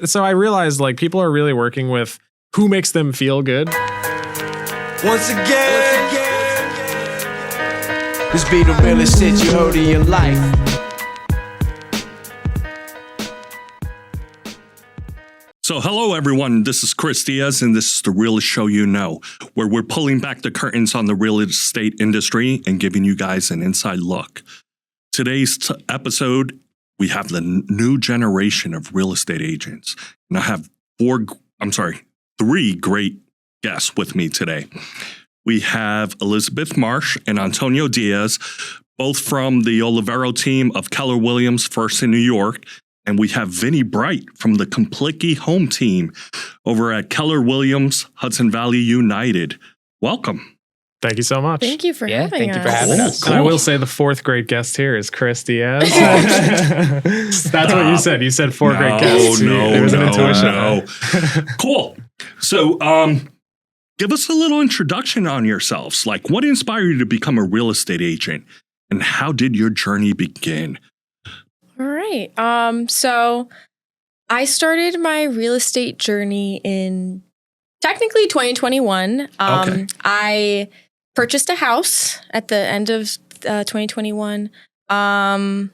so I realized like people are really working with who makes them feel good. Once again, this be the realest shit you heard in your life. So hello everyone, this is Chris Diaz and this is the Realest Show You Know, where we're pulling back the curtains on the real estate industry and giving you guys an inside look. Today's episode, we have the new generation of real estate agents. And I have three great guests with me today. We have Elizabeth Marsh and Antonio Diaz, both from the Olivero team of Keller Williams First in New York. And we have Vinny Bright from the Complicki home team over at Keller Williams Hudson Valley United. Welcome. Thank you so much. Thank you for having us. Thank you for having us. Cool. And I will say the fourth great guest here is Chris Diaz. That's what you said. You said four great guests. There was an intuition. Cool. So give us a little introduction on yourselves. Like, what inspired you to become a real estate agent? And how did your journey begin? All right. So I started my real estate journey in technically 2021. Okay. I purchased a house at the end of 2021. And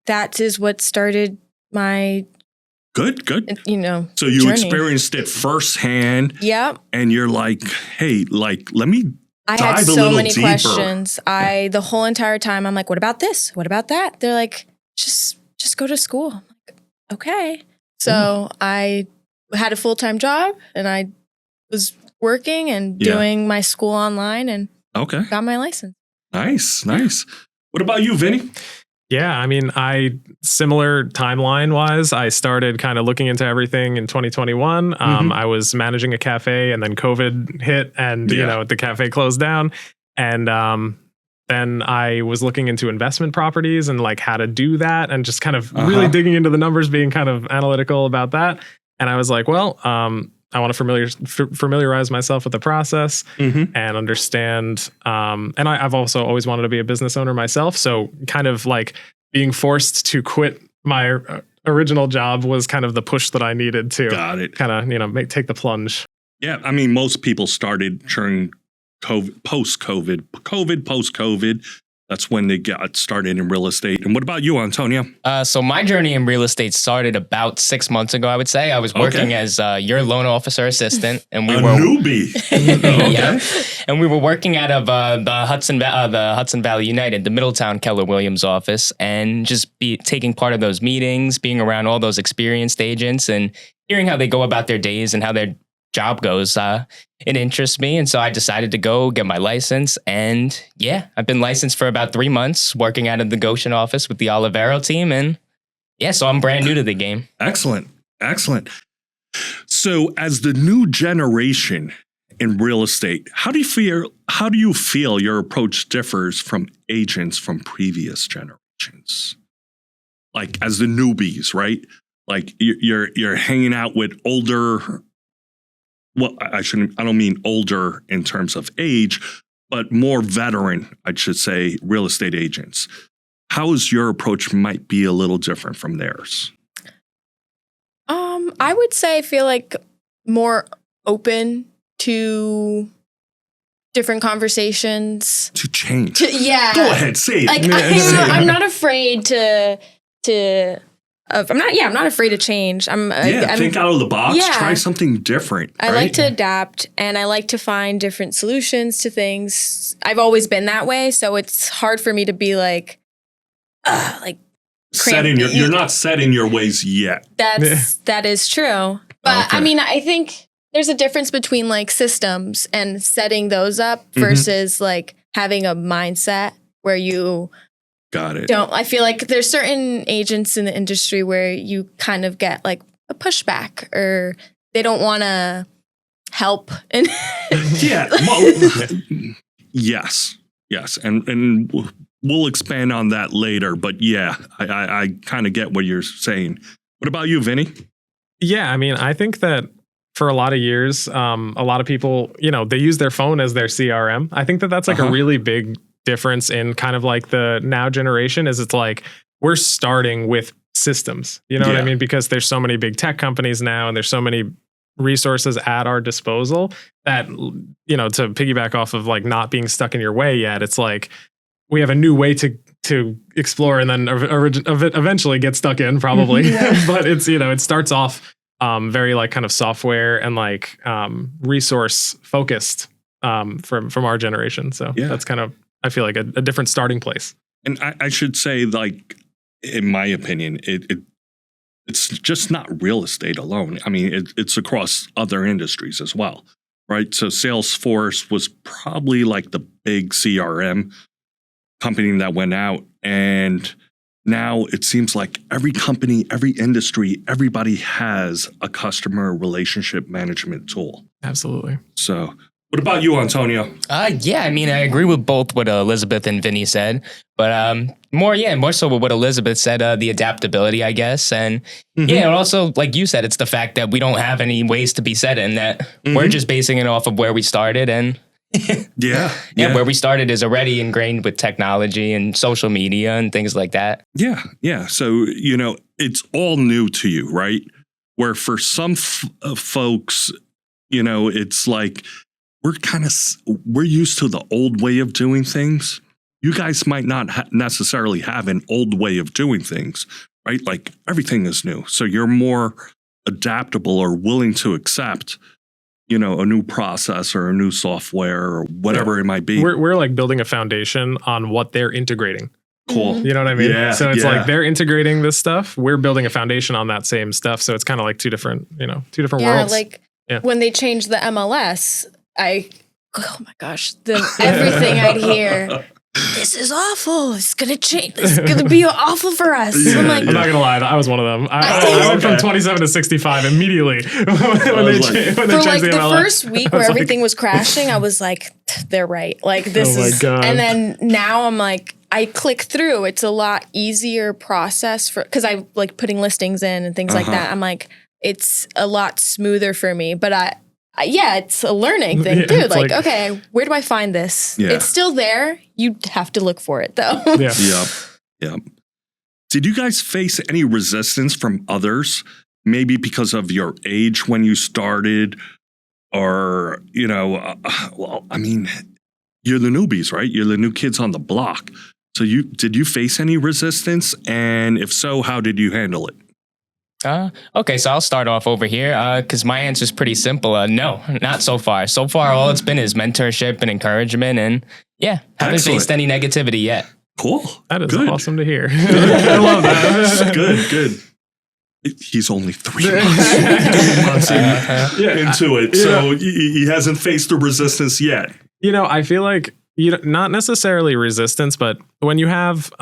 that is what started my Good. So you journey. Experienced it firsthand. Yep. And you're like, hey, like, let me I dive had a so little many deeper. questions. The whole entire time, I'm like, what about this? What about that? They're like, just go to school. I'm like, okay. So I had a full-time job and I was working and doing my school online and got my license. Nice. What about you, Vinny? Yeah, I mean, similar timeline wise, I started kind of looking into everything in 2021. I was managing a cafe and then COVID hit and, the cafe closed down. And then I was looking into investment properties and like how to do that and just kind of really digging into the numbers, being kind of analytical about that. And I was like, well, I want to familiarize myself with the process and understand. And I've also always wanted to be a business owner myself. So kind of like being forced to quit my original job was kind of the push that I needed to kind of, take the plunge. Yeah. I mean, most people started during post-COVID. That's when they got started in real estate. And what about you, Antonio? So my journey in real estate started about 6 months ago, I would say. I was working as your loan officer assistant. And we were newbie. Yeah. And we were working out of the Hudson Valley United, the Middletown Keller Williams office, and just taking part of those meetings, being around all those experienced agents and hearing how they go about their days and how their job goes. It interests me. And so I decided to go get my license. And I've been licensed for about 3 months, working out of the Goshen office with the Olivero team. And so I'm brand new to the game. Excellent. So as the new generation in real estate, how do you feel your approach differs from agents from previous generations? Like as the newbies, right? Like you're hanging out with older. Well, I don't mean older in terms of age, but more veteran, I should say, real estate agents. How is your approach might be a little different from theirs? I would say I feel like more open to different conversations. To change. Go ahead, say it. Like I'm not afraid I'm not afraid to change. Think out of the box. Yeah. Try something different. I like to adapt and I like to find different solutions to things. I've always been that way, so it's hard for me to be like you're not set in your ways yet. That is true. But I mean, I think there's a difference between like systems and setting those up versus like having a mindset where you got it. I feel like there's certain agents in the industry where you kind of get like a pushback or they don't want to help. And yes. And we'll expand on that later. But I kind of get what you're saying. What about you, Vinny? Yeah, I mean, I think that for a lot of years, a lot of people, they use their phone as their CRM. I think that that's like a really big difference in kind of like the now generation is it's like we're starting with systems. You know what I mean? Because there's so many big tech companies now, and there's so many resources at our disposal that, you know, to piggyback off of like not being stuck in your way yet, it's like we have a new way to explore and then eventually get stuck in probably. But it's, you know, it starts off very like kind of software and like resource focused from our generation. So that's kind of, I feel like a different starting place. And I should say, like, in my opinion, it's just not real estate alone. I mean, it's across other industries as well, right? So Salesforce was probably like the big CRM company that went out. And now it seems like every company, every industry, everybody has a customer relationship management tool. Absolutely. So what about you, Antonio? Yeah, I mean, I agree with both what Elizabeth and Vinny said, but more so with what Elizabeth said, the adaptability, I guess. And and also, like you said, it's the fact that we don't have any ways to be set in, that we're just basing it off of where we started. And where we started is already ingrained with technology and social media and things like that. Yeah. So, you know, it's all new to you, right? Where for some folks, you know, it's like, we're used to the old way of doing things. You guys might not necessarily have an old way of doing things, right? Like everything is new. So you're more adaptable or willing to accept, you know, a new process or a new software or whatever it might be. We're like building a foundation on what they're integrating. Cool. You know what I mean? Yeah, so it's like they're integrating this stuff. We're building a foundation on that same stuff. So it's kind of like two different worlds. Like when they changed the MLS, oh my gosh, everything I'd hear, this is awful. It's going to change. It's going to be awful for us. I'm like, I'm not going to lie. I was one of them. I went from 27 to 65 immediately when they changed the MLS. First week where everything was crashing, I was like, they're right. Like this is, God. And then now I'm like, I click through. It's a lot easier process because I like putting listings in and things like that. I'm like, it's a lot smoother for me, but it's a learning thing, dude. Like, okay, where do I find this? It's still there. You have to look for it, though. Yeah. Did you guys face any resistance from others? Maybe because of your age when you started, or, you know, well, I mean, you're the newbies, right? You're the new kids on the block. So did you face any resistance? And if so, how did you handle it? Okay, so I'll start off over here because my answer is pretty simple. No, not so far. So far, all it's been is mentorship and encouragement, and haven't faced any negativity yet. Cool. That is awesome to hear. I love that. Good. He's only 3 months into it, so he hasn't faced the resistance yet. You know, I feel like not necessarily resistance, but when you have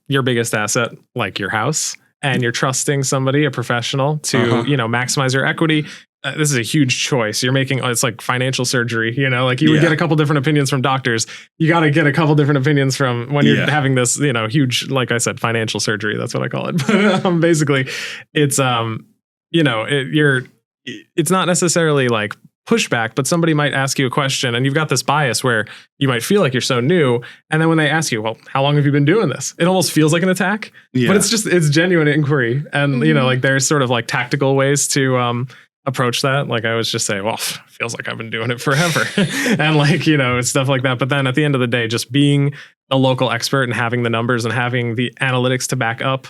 your biggest asset, like your house, and you're trusting somebody, a professional, to you know, maximize your equity. This is a huge choice. You're making, it's like financial surgery, you know, like you would get a couple different opinions from doctors. You got to get a couple different opinions from when you're having this, you know, huge, like I said, financial surgery. That's what I call it. But basically, it's you know, it's not necessarily like pushback, but somebody might ask you a question and you've got this bias where you might feel like you're so new. And then when they ask you, well, how long have you been doing this? It almost feels like an attack, but it's genuine inquiry. And, you know, like there's sort of like tactical ways to approach that. Like I was just say, well, feels like I've been doing it forever. And like, you know, stuff like that. But then at the end of the day, just being a local expert and having the numbers and having the analytics to back up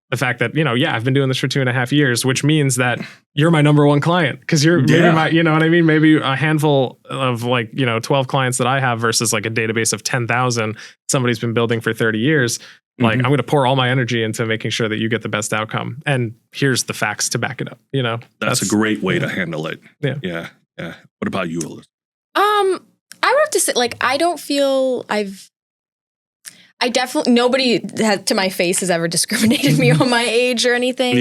the fact that, you know, I've been doing this for 2.5 years, which means that you're my number one client because you're maybe my, you know what I mean? Maybe a handful of like, you know, 12 clients that I have versus like a database of 10,000 somebody's been building for 30 years. Like I'm going to pour all my energy into making sure that you get the best outcome. And here's the facts to back it up. You know, that's a great way to handle it. Yeah. What about you, Elizabeth? I would have to say, like, I don't feel nobody to my face has ever discriminated me on my age or anything.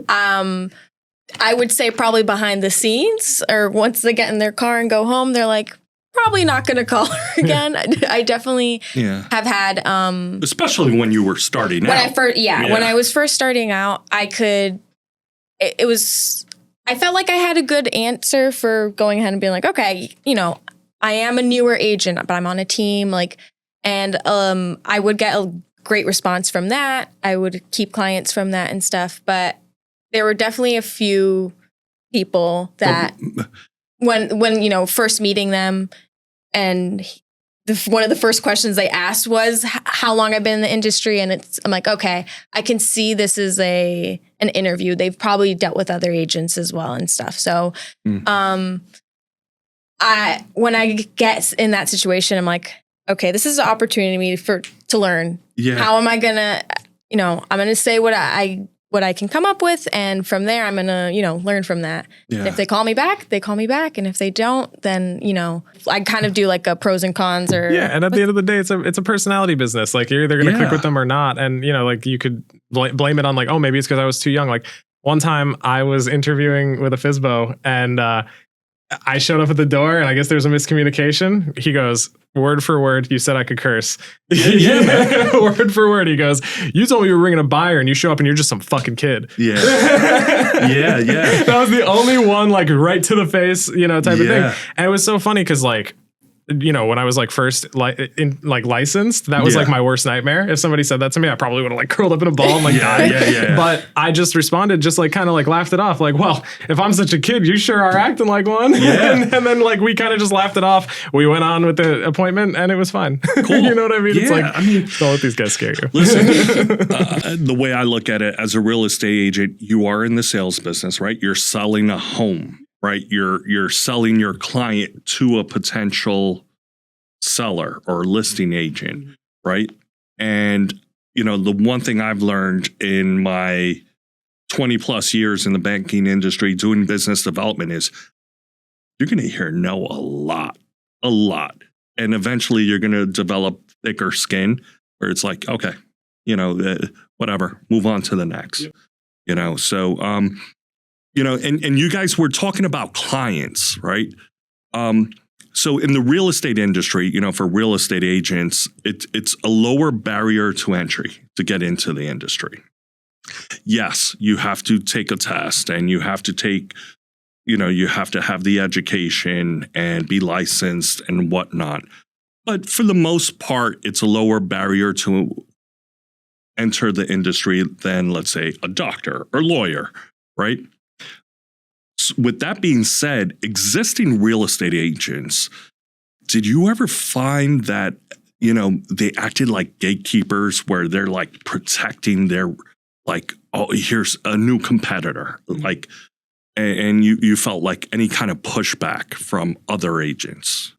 I would say probably behind the scenes or once they get in their car and go home, they're like, probably not going to call her again. I definitely have had, especially when you were starting out. When I was first starting out, I felt like I had a good answer for going ahead and being like, okay, you know, I am a newer agent, but I'm on a team, like, and I would get great response from that. I would keep clients from that and stuff. But there were definitely a few people that when you know, first meeting them, and one of the first questions they asked was how long I've been in the industry. And I'm like, okay, I can see this is an interview. They've probably dealt with other agents as well and stuff. So, when I get in that situation, I'm like, okay, this is an opportunity to learn. Yeah. How am I gonna, you know, I'm gonna say what I can come up with, and from there I'm gonna, you know, learn from that. Yeah. And if they call me back, they call me back, and if they don't, then, you know, I kind of do like a pros and cons. Or yeah, and at the end of the day, it's a personality business. Like, you're either gonna click with them or not, and you know, like, you could blame it on like, oh, maybe it's because I was too young. Like, one time I was interviewing with a FSBO, and I showed up at the door, and I guess there's a miscommunication. He goes, word for word, you said I could curse. Yeah, man. Word for word, he goes, you told me you were bringing a buyer, and you show up, and you're just some fucking kid. Yeah. Yeah. That was the only one, like, right to the face, you know, type of thing. And it was so funny because, like, you know, when I was like first licensed, that was like my worst nightmare. If somebody said that to me, I probably would have like curled up in a ball and like died. But I just responded, just like kind of like laughed it off. Like, well, if I'm such a kid, you sure are acting like one. and then like we kind of just laughed it off. We went on with the appointment and it was fine. Cool. You know what I mean? Yeah, It's like, I mean, don't let these guys scare you. Listen, the way I look at it as a real estate agent, you are in the sales business, right? You're selling a home, right? You're selling your client to a potential seller or listing agent, right? And, you know, the one thing I've learned in my 20 plus years in the banking industry doing business development is you're going to hear no a lot. And eventually you're going to develop thicker skin where it's like, okay, you know, whatever, move on to the next, you know? So, you know, and you guys were talking about clients, right? So in the real estate industry, you know, for real estate agents, it's a lower barrier to entry to get into the industry. Yes, you have to take a test and you have to take, you know, you have to have the education and be licensed and whatnot. But for the most part, it's a lower barrier to enter the industry than, let's say, a doctor or lawyer, right? With that being said, existing real estate agents, did you ever find that, you know, they acted like gatekeepers where they're like protecting their, like, oh, here's a new competitor, like, and you felt like any kind of pushback from other agents?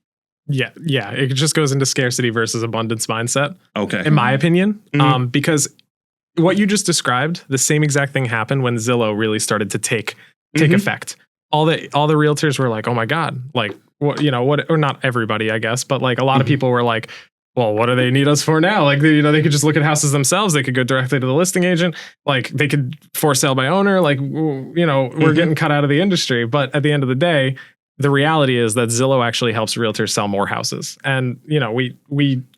Yeah. It just goes into scarcity versus abundance mindset. Okay. In my opinion, because what you just described, the same exact thing happened when Zillow really started to take effect. All the realtors were like, oh my God, like, what, you know, what, or not everybody, I guess, but like a lot of people were like, well, what do they need us for now? Like, you know, they could just look at houses themselves. They could go directly to the listing agent. Like, they could for sale by owner. Like, you know, we're getting cut out of the industry. But at the end of the day, the reality is that Zillow actually helps realtors sell more houses. And, you know, we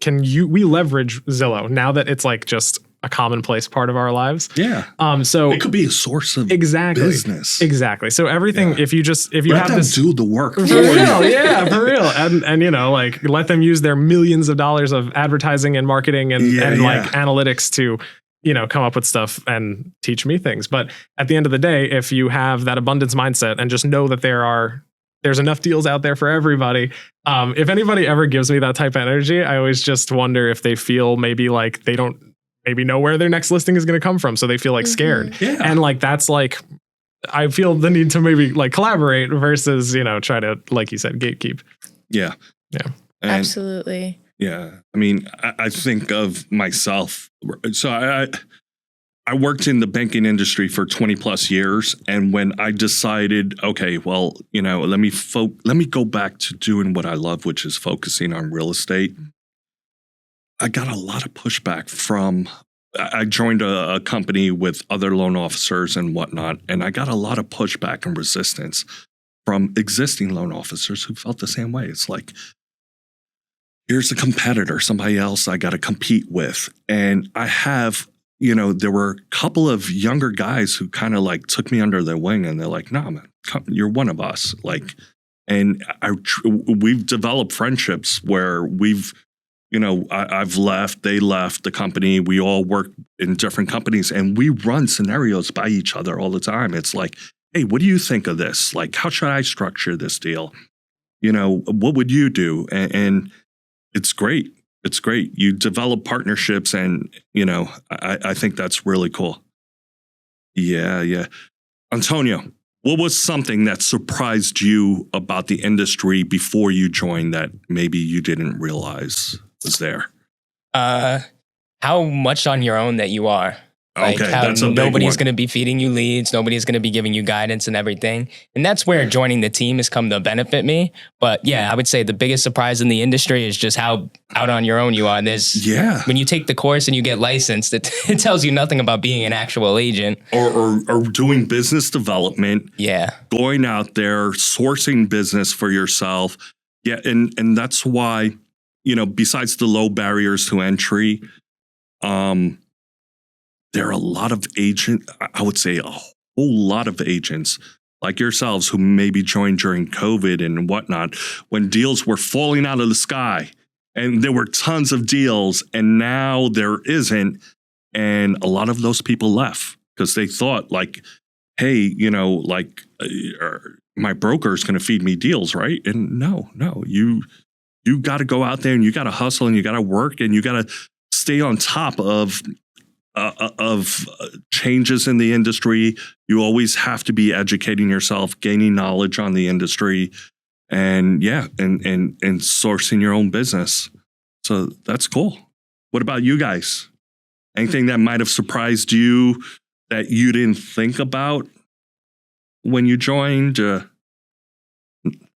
leverage Zillow now that it's like just a commonplace part of our lives. Yeah. So it could be a source of business. Exactly. So everything, if you let have them this, do the work for real, yeah, for real. And, you know, like, let them use their millions of dollars of advertising and marketing and like analytics to, you know, come up with stuff and teach me things. But at the end of the day, if you have that abundance mindset and just know that there's enough deals out there for everybody. If anybody ever gives me that type of energy, I always just wonder if they feel maybe like they don't maybe know where their next listing is going to come from. So they feel like scared. Yeah. And like, that's like, I feel the need to maybe like collaborate versus, you know, try to, like you said, gatekeep. Yeah. Yeah. And absolutely. Yeah. I mean, I think of myself. So I worked in the banking industry for 20 plus years. And when I decided, okay, well, you know, let me go back to doing what I love, which is focusing on real estate. I got a lot of pushback from, I joined a company with other loan officers and whatnot, and I got a lot of pushback and resistance from existing loan officers who felt the same way. It's like, here's a competitor, somebody else I got to compete with. And I have, you know, there were a couple of younger guys who kind of like took me under their wing and they're like, no, man, you're one of us. Like, and we've developed friendships where we've I've left, they left the company. We all work in different companies and we run scenarios by each other all the time. It's like, hey, what do you think of this? Like, how should I structure this deal? What would you do? And it's great. It's great. You develop partnerships and, I think that's really cool. Yeah, yeah. Antonio, what was something that surprised you about the industry before you joined that maybe you didn't realize was there? How much on your own that you are. Like Okay, how that's a big nobody's one. going to be feeding you leads. Nobody's going to be giving you guidance and everything. And that's where joining the team has come to benefit me. But yeah, I would say the biggest surprise in the industry is just how out on your own you are. When you take the course and you get licensed, it tells you nothing about being an actual agent. Or doing business development. Yeah. Going out there, sourcing business for yourself. Yeah, and that's why, besides the low barriers to entry, there are a lot of I would say a whole lot of agents like yourselves who maybe joined during COVID and whatnot, when deals were falling out of the sky and there were tons of deals and now there isn't. And a lot of those people left because they thought like, hey, my broker is going to feed me deals, right? And no, you got to go out there and you got to hustle and you got to work and you got to stay on top of changes in the industry. You always have to be educating yourself, gaining knowledge on the industry, and and sourcing your own business. So that's cool. What about you guys? Anything that might have surprised you that you didn't think about when you joined?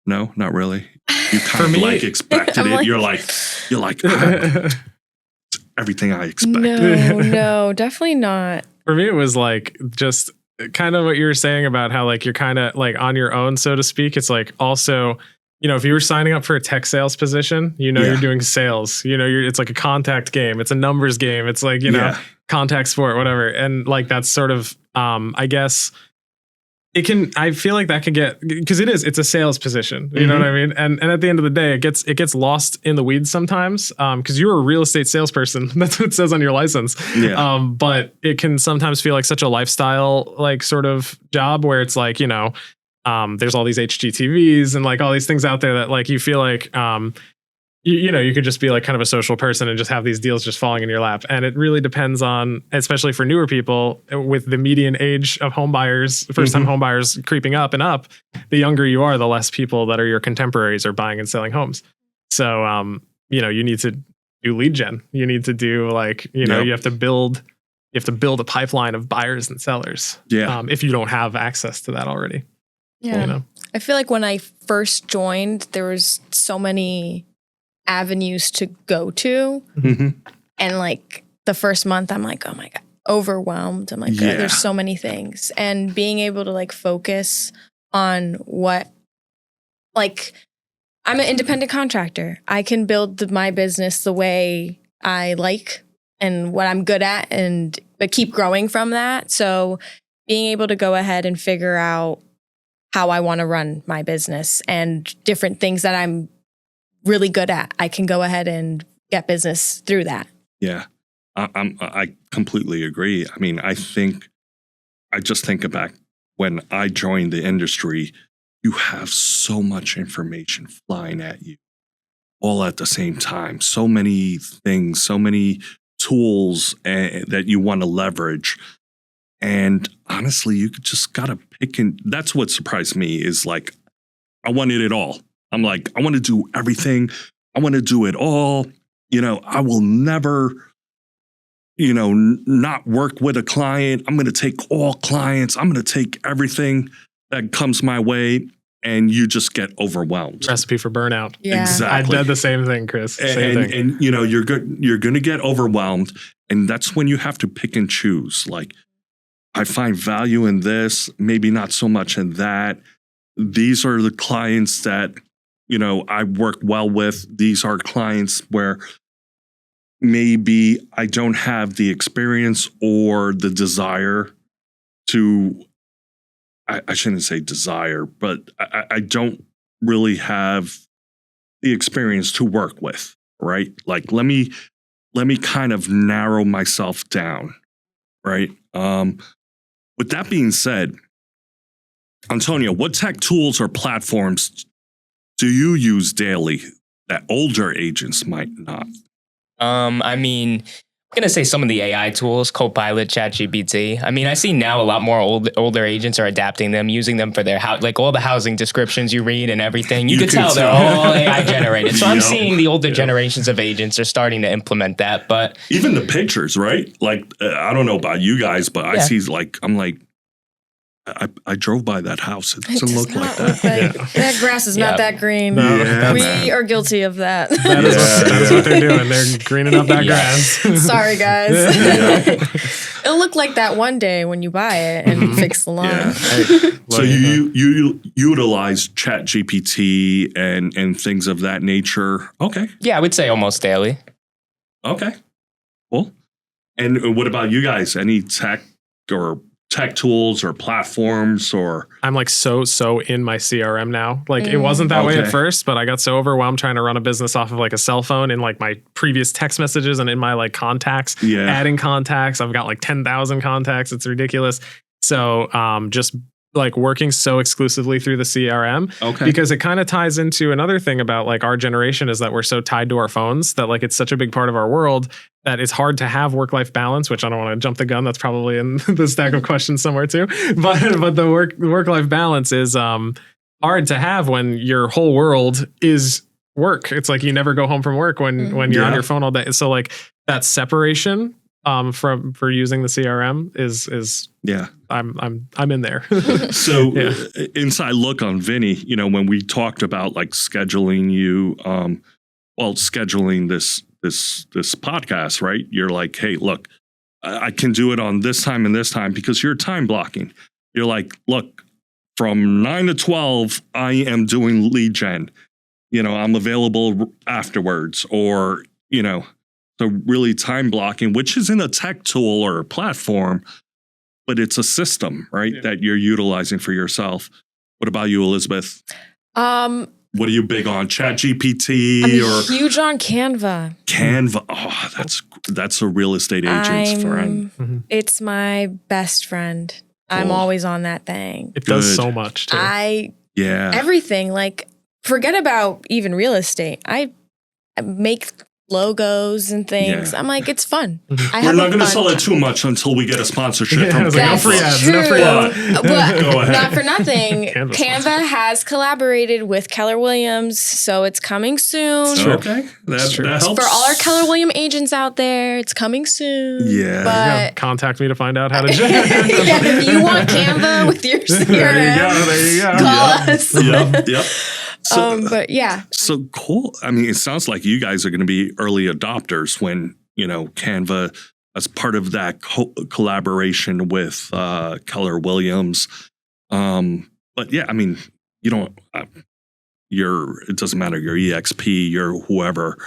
No, not really. You kind of like expected it. You're like everything I expected. No, definitely not. For me, it was like just kind of what you were saying about how like you're kind of like on your own, so to speak. It's like also, if you were signing up for a tech sales position, you're doing sales. It's like a contact game. It's a numbers game. It's like contact sport, whatever. And like that's sort of, I guess. I feel like that could get, because it's a sales position, you know what I mean? And at the end of the day, it gets lost in the weeds sometimes, because you're a real estate salesperson. That's what it says on your license. Yeah. But it can sometimes feel like such a lifestyle, like sort of job where it's like, there's all these HGTVs and like all these things out there that like, you feel like, you could just be like kind of a social person and just have these deals just falling in your lap. And it really depends on, especially for newer people with the median age of home buyers, first time home buyers creeping up and up, the younger you are, the less people that are your contemporaries are buying and selling homes. So, you need to do lead gen. You need to do like, you have to build a pipeline of buyers and sellers. Yeah. If you don't have access to that already. Yeah. I feel like when I first joined, there was so many avenues to go to. And like the first month, I'm like, oh my God, overwhelmed. I'm like, oh, there's so many things. And being able to like focus on what, like, I'm an independent contractor. I can build my business the way I like and what I'm good at but keep growing from that. So being able to go ahead and figure out how I want to run my business and different things that I'm really good at, I can go ahead and get business through that. Yeah, I completely agree. I mean, I just think back when I joined the industry, you have so much information flying at you all at the same time. So many things, so many tools that you want to leverage. And honestly, you just got to pick and that's what surprised me is like, I wanted it all. I'm like, I want to do everything. I want to do it all. I will never, not work with a client. I'm going to take all clients. I'm going to take everything that comes my way. And you just get overwhelmed. Recipe for burnout. Yeah. Exactly. I did the same thing, Chris. Same thing. And you're going to get overwhelmed. And that's when you have to pick and choose. Like, I find value in this, maybe not so much in that. These are the clients that, I work well with. These are clients where maybe I don't have the experience or the desire to, I shouldn't say desire, but I don't really have the experience to work with. right? Like, let me kind of narrow myself down, right? With that being said, Antonio, what tech tools or platforms do you use daily that older agents might not? I mean, I'm gonna say some of the AI tools, Copilot, ChatGPT. I mean, I see now a lot more older agents are adapting them, using them for their like all the housing descriptions you read and everything. You could tell they're all AI generated. So I'm seeing the older generations of agents are starting to implement that. But even the pictures, right? Like, I don't know about you guys, but I see I'm like, I drove by that house. It doesn't look like that. That grass is not that green. No, we are guilty of that. That is what they're doing. They're greening up that grass. Sorry, guys. It'll look like that one day when you buy it and fix the lawn. Yeah. So you utilize ChatGPT and things of that nature. Okay. Yeah, I would say almost daily. Okay. Cool. And what about you guys? Any tech tools or platforms or? I'm like so in my CRM now. Like it wasn't that way at first, but I got so overwhelmed trying to run a business off of like a cell phone and like my previous text messages and in my like contacts, adding contacts. I've got like 10,000 contacts. It's ridiculous. So just like working so exclusively through the CRM because it kind of ties into another thing about like our generation is that we're so tied to our phones that like it's such a big part of our world that it's hard to have work-life balance, which I don't want to jump the gun. That's probably in the stack of questions somewhere too. But the work-life balance is hard to have when your whole world is work. It's like you never go home from work when you're on your phone all day. So like that separation for using the CRM is I'm in there. So inside look on Vinny, you know, when we talked about like scheduling you, scheduling this podcast, right? You're like, hey, look, I can do it on this time and this time because you're time blocking. You're like, look, from 9 to 12, I am doing lead gen. You know, I'm available afterwards, or, you know, so really time blocking, which isn't a tech tool or a platform, but it's a system, right? That you're utilizing for yourself. What about you, Elizabeth? What are you big on? ChatGPT I'm huge on Canva. Canva. Oh, that's a real estate agent's friend. It's my best friend. Cool. I'm always on that thing. It does so much too. Everything. Like, forget about even real estate. I make logos and things. I'm like, it's fun. We're not going to sell it too much until we get a sponsorship from Canva. No free ads. No free ads. Go ahead. Not for nothing. Canva has collaborated with Keller Williams, so it's coming soon. Okay, that helps. For all our Keller Williams agents out there, it's coming soon. Yeah, but contact me to find out how to. If you want Canva with your CRM, there you go. Call us. Yep. So, but yeah. So cool. I mean, it sounds like you guys are going to be early adopters when, you know, Canva as part of that collaboration with Keller Williams. But yeah, I mean, you don't, it doesn't matter, your EXP, your whoever,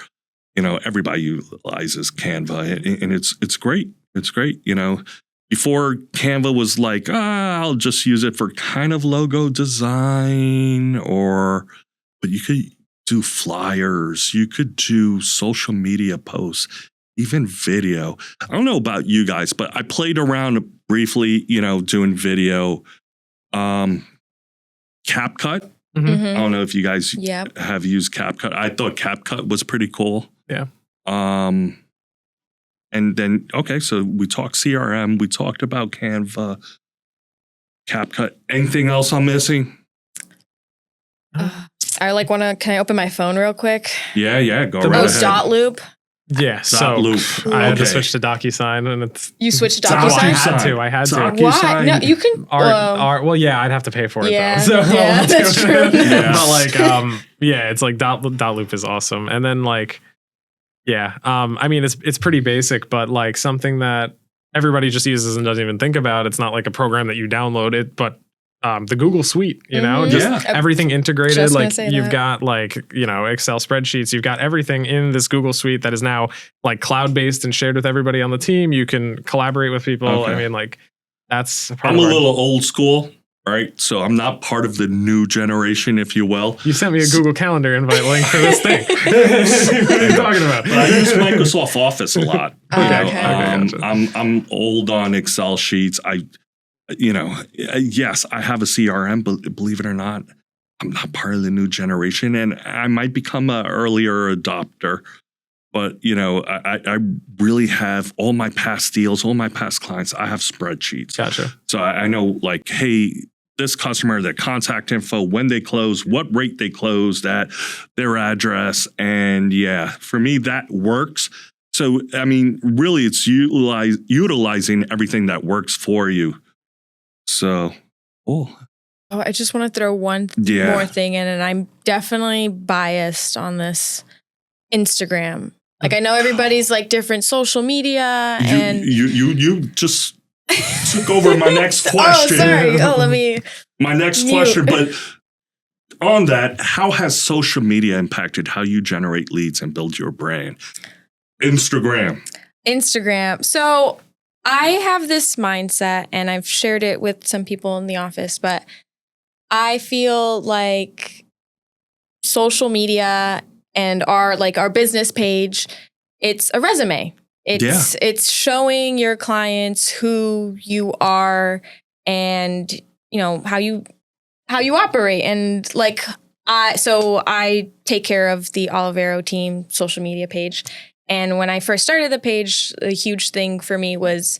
you know, everybody utilizes Canva and it's great. It's great. You know, before Canva was like, I'll just use it for kind of logo design but you could do flyers, you could do social media posts, even video. I don't know about you guys, but I played around briefly, you know, doing video. CapCut. I don't know if you guys have used CapCut. I thought CapCut was pretty cool. Yeah. And then, so we talked CRM, we talked about Canva, CapCut. Anything else I'm missing? Can I open my phone real quick? Yeah, go right ahead. Dot loop. Yeah, Dot loop. I had to switch to DocuSign, and it's you switched to DocuSign. I had to. Why? No, you can. Well, yeah, I'd have to pay for it though. So that's true. But like, it's like dot loop is awesome, and then like, I mean, it's pretty basic, but like something that everybody just uses and doesn't even think about. It's not like a program that you download it, but the Google Suite, you know, just everything integrated. Like you've got like, you know, Excel spreadsheets, you've got everything in this Google Suite that is now like cloud-based and shared with everybody on the team. You can collaborate with people. I mean, like that's I'm a little old school. right? So I'm not part of the new generation, if you will. You sent me a Google Calendar invite link for this thing. What are you talking about? But I use Microsoft Office a lot. Okay. I'm old on Excel sheets. Yes, I have a CRM, but believe it or not, I'm not part of the new generation, and I might become an earlier adopter. But I really have all my past deals, all my past clients. I have spreadsheets. Gotcha. So I know, like, hey, this customer, their contact info, when they close, what rate they closed at, their address. And yeah, for me, that works. So, I mean, really, it's utilizing everything that works for you. So, I just want to throw one more thing in, and I'm definitely biased on this Instagram. Like, I know everybody's like different social media, and you just took over my next question. Oh, sorry. Let me. My next question, but on that, how has social media impacted how you generate leads and build your brand? Instagram. So I have this mindset, and I've shared it with some people in the office, but I feel like social media and our business page, it's a resume. It's showing your clients who you are and how you operate, and I take care of the Olivero team social media page. And when I first started the page, a huge thing for me was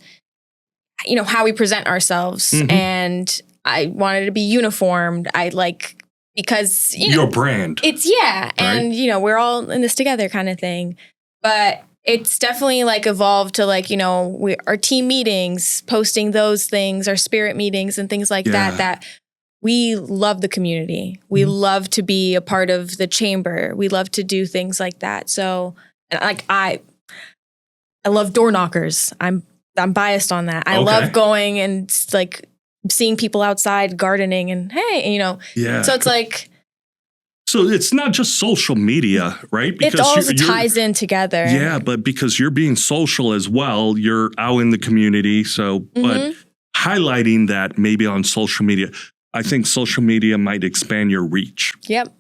how we present ourselves, and I wanted to be uniformed. Because your brand. It's right? And we're all in this together kind of thing. But it's definitely evolved to our team meetings, posting those things, our spirit meetings and things like that we love the community. We love to be a part of the chamber. We love to do things like that. So I love door knockers. I'm biased on that. I love going and seeing people outside gardening and hey, so it's so it's not just social media, right? Because it all ties in together. Yeah, but because you're being social as well, you're out in the community. So, but highlighting that maybe on social media, I think social media might expand your reach. Yep.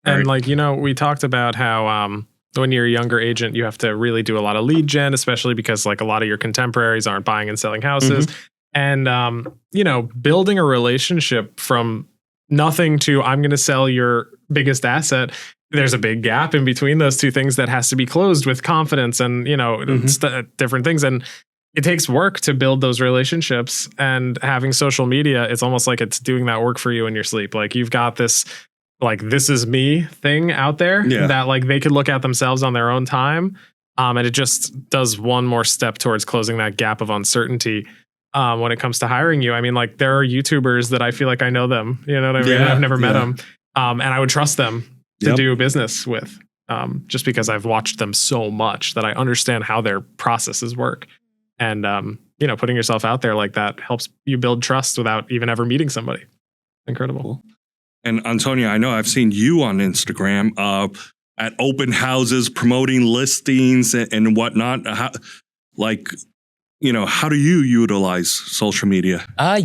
And we talked about how when you're a younger agent, you have to really do a lot of lead gen, especially because a lot of your contemporaries aren't buying and selling houses. And, building a relationship from nothing to I'm going to sell your biggest asset. There's a big gap in between those two things that has to be closed with confidence and, different things. And it takes work to build those relationships, and having social media, it's almost like it's doing that work for you in your sleep. Like you've got this, this is me thing out there that they could look at themselves on their own time. And it just does one more step towards closing that gap of uncertainty. When it comes to hiring you. I mean, there are YouTubers that I feel like I know them, you know what I mean? I've never met them. And I would trust them to do business with, just because I've watched them so much that I understand how their processes work. And, putting yourself out there like that helps you build trust without even ever meeting somebody. Incredible. Cool. And Antonio, I know I've seen you on Instagram at open houses, promoting listings and whatnot. How do you utilize social media? I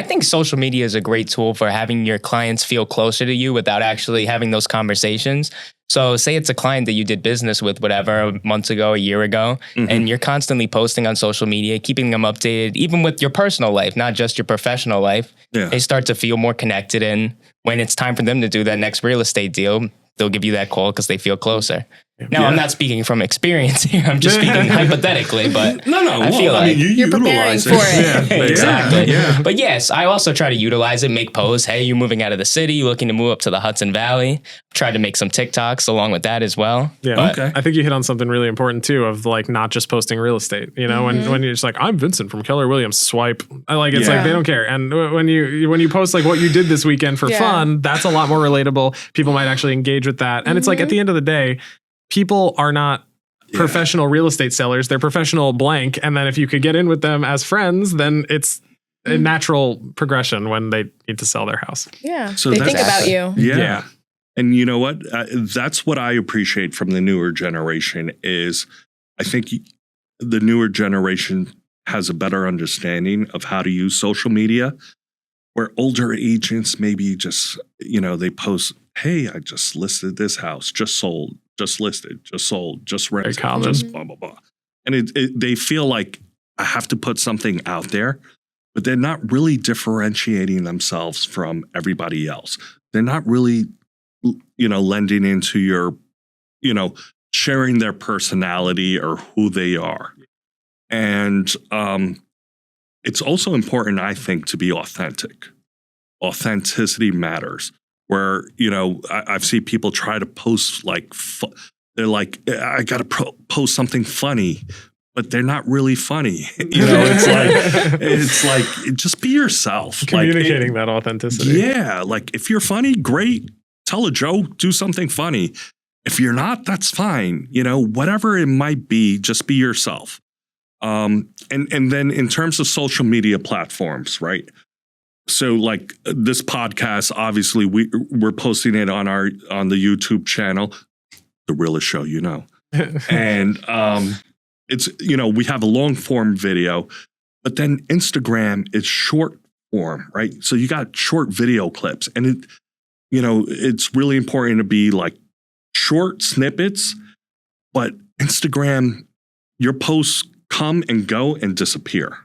think social media is a great tool for having your clients feel closer to you without actually having those conversations. So say it's a client that you did business with, whatever, months ago, a year ago, and you're constantly posting on social media, keeping them updated, even with your personal life, not just your professional life. Yeah. They start to feel more connected. And when it's time for them to do that next real estate deal, they'll give you that call because they feel closer. Now, I'm not speaking from experience here. I'm just speaking hypothetically, but I feel you're preparing for it. Exactly. Yeah. But yes, I also try to utilize it, make posts. Hey, you're moving out of the city, looking to move up to the Hudson Valley. Try to make some TikToks along with that as well. Yeah. But, I think you hit on something really important too, of not just posting real estate. When you're just I'm Vincent from Keller Williams, swipe. It's they don't care. And when you post what you did this weekend for fun, that's a lot more relatable. People might actually engage with that. And it's at the end of the day, people are not professional real estate sellers. They're professional blank. And then if you could get in with them as friends, then it's a natural progression when they need to sell their house. Yeah. So they think about you. Yeah. And you know what? That's what I appreciate from the newer generation is I think the newer generation has a better understanding of how to use social media. where older agents maybe just, they post, hey, I just listed this house, just sold, just listed, just sold, just rented, common. just blah, blah, blah. And they feel like I have to put something out there, but they're not really differentiating themselves from everybody else. They're not really, lending into your, sharing their personality or who they are. And it's also important, I think, to be authentic. Authenticity matters. Where, I've seen people try to post they're like, I got to post something funny, but they're not really funny. It's like, just be yourself. Communicating that authenticity. Yeah. Like if you're funny, great. Tell a joke, do something funny. If you're not, that's fine. Whatever it might be, just be yourself. And then in terms of social media platforms, right? So like this podcast, obviously we're posting it on the YouTube channel, The Realest Show, and it's, we have a long form video, but then Instagram is short form, right? So you got short video clips, and it's really important to be like short snippets, but Instagram, your posts come and go and disappear.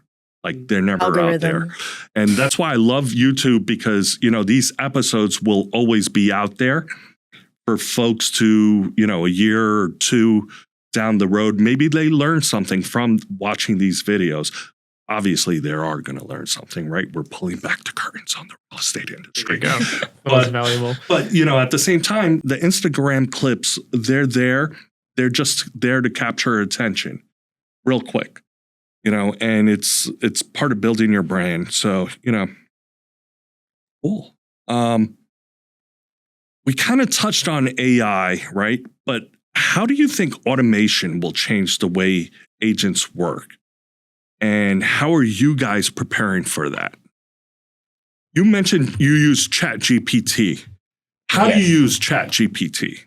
Like they're never out there. And that's why I love YouTube, because, these episodes will always be out there for folks to, a year or two down the road. Maybe they learn something from watching these videos. Obviously, they are going to learn something, right? We're pulling back the curtains on the real estate industry. There you go. Most valuable. But, at the same time, the Instagram clips, they're there. They're just there to capture attention real quick. And it's part of building your brand. So, cool. We kind of touched on AI, right? But how do you think automation will change the way agents work? And how are you guys preparing for that? You mentioned you use ChatGPT. How do you use ChatGPT?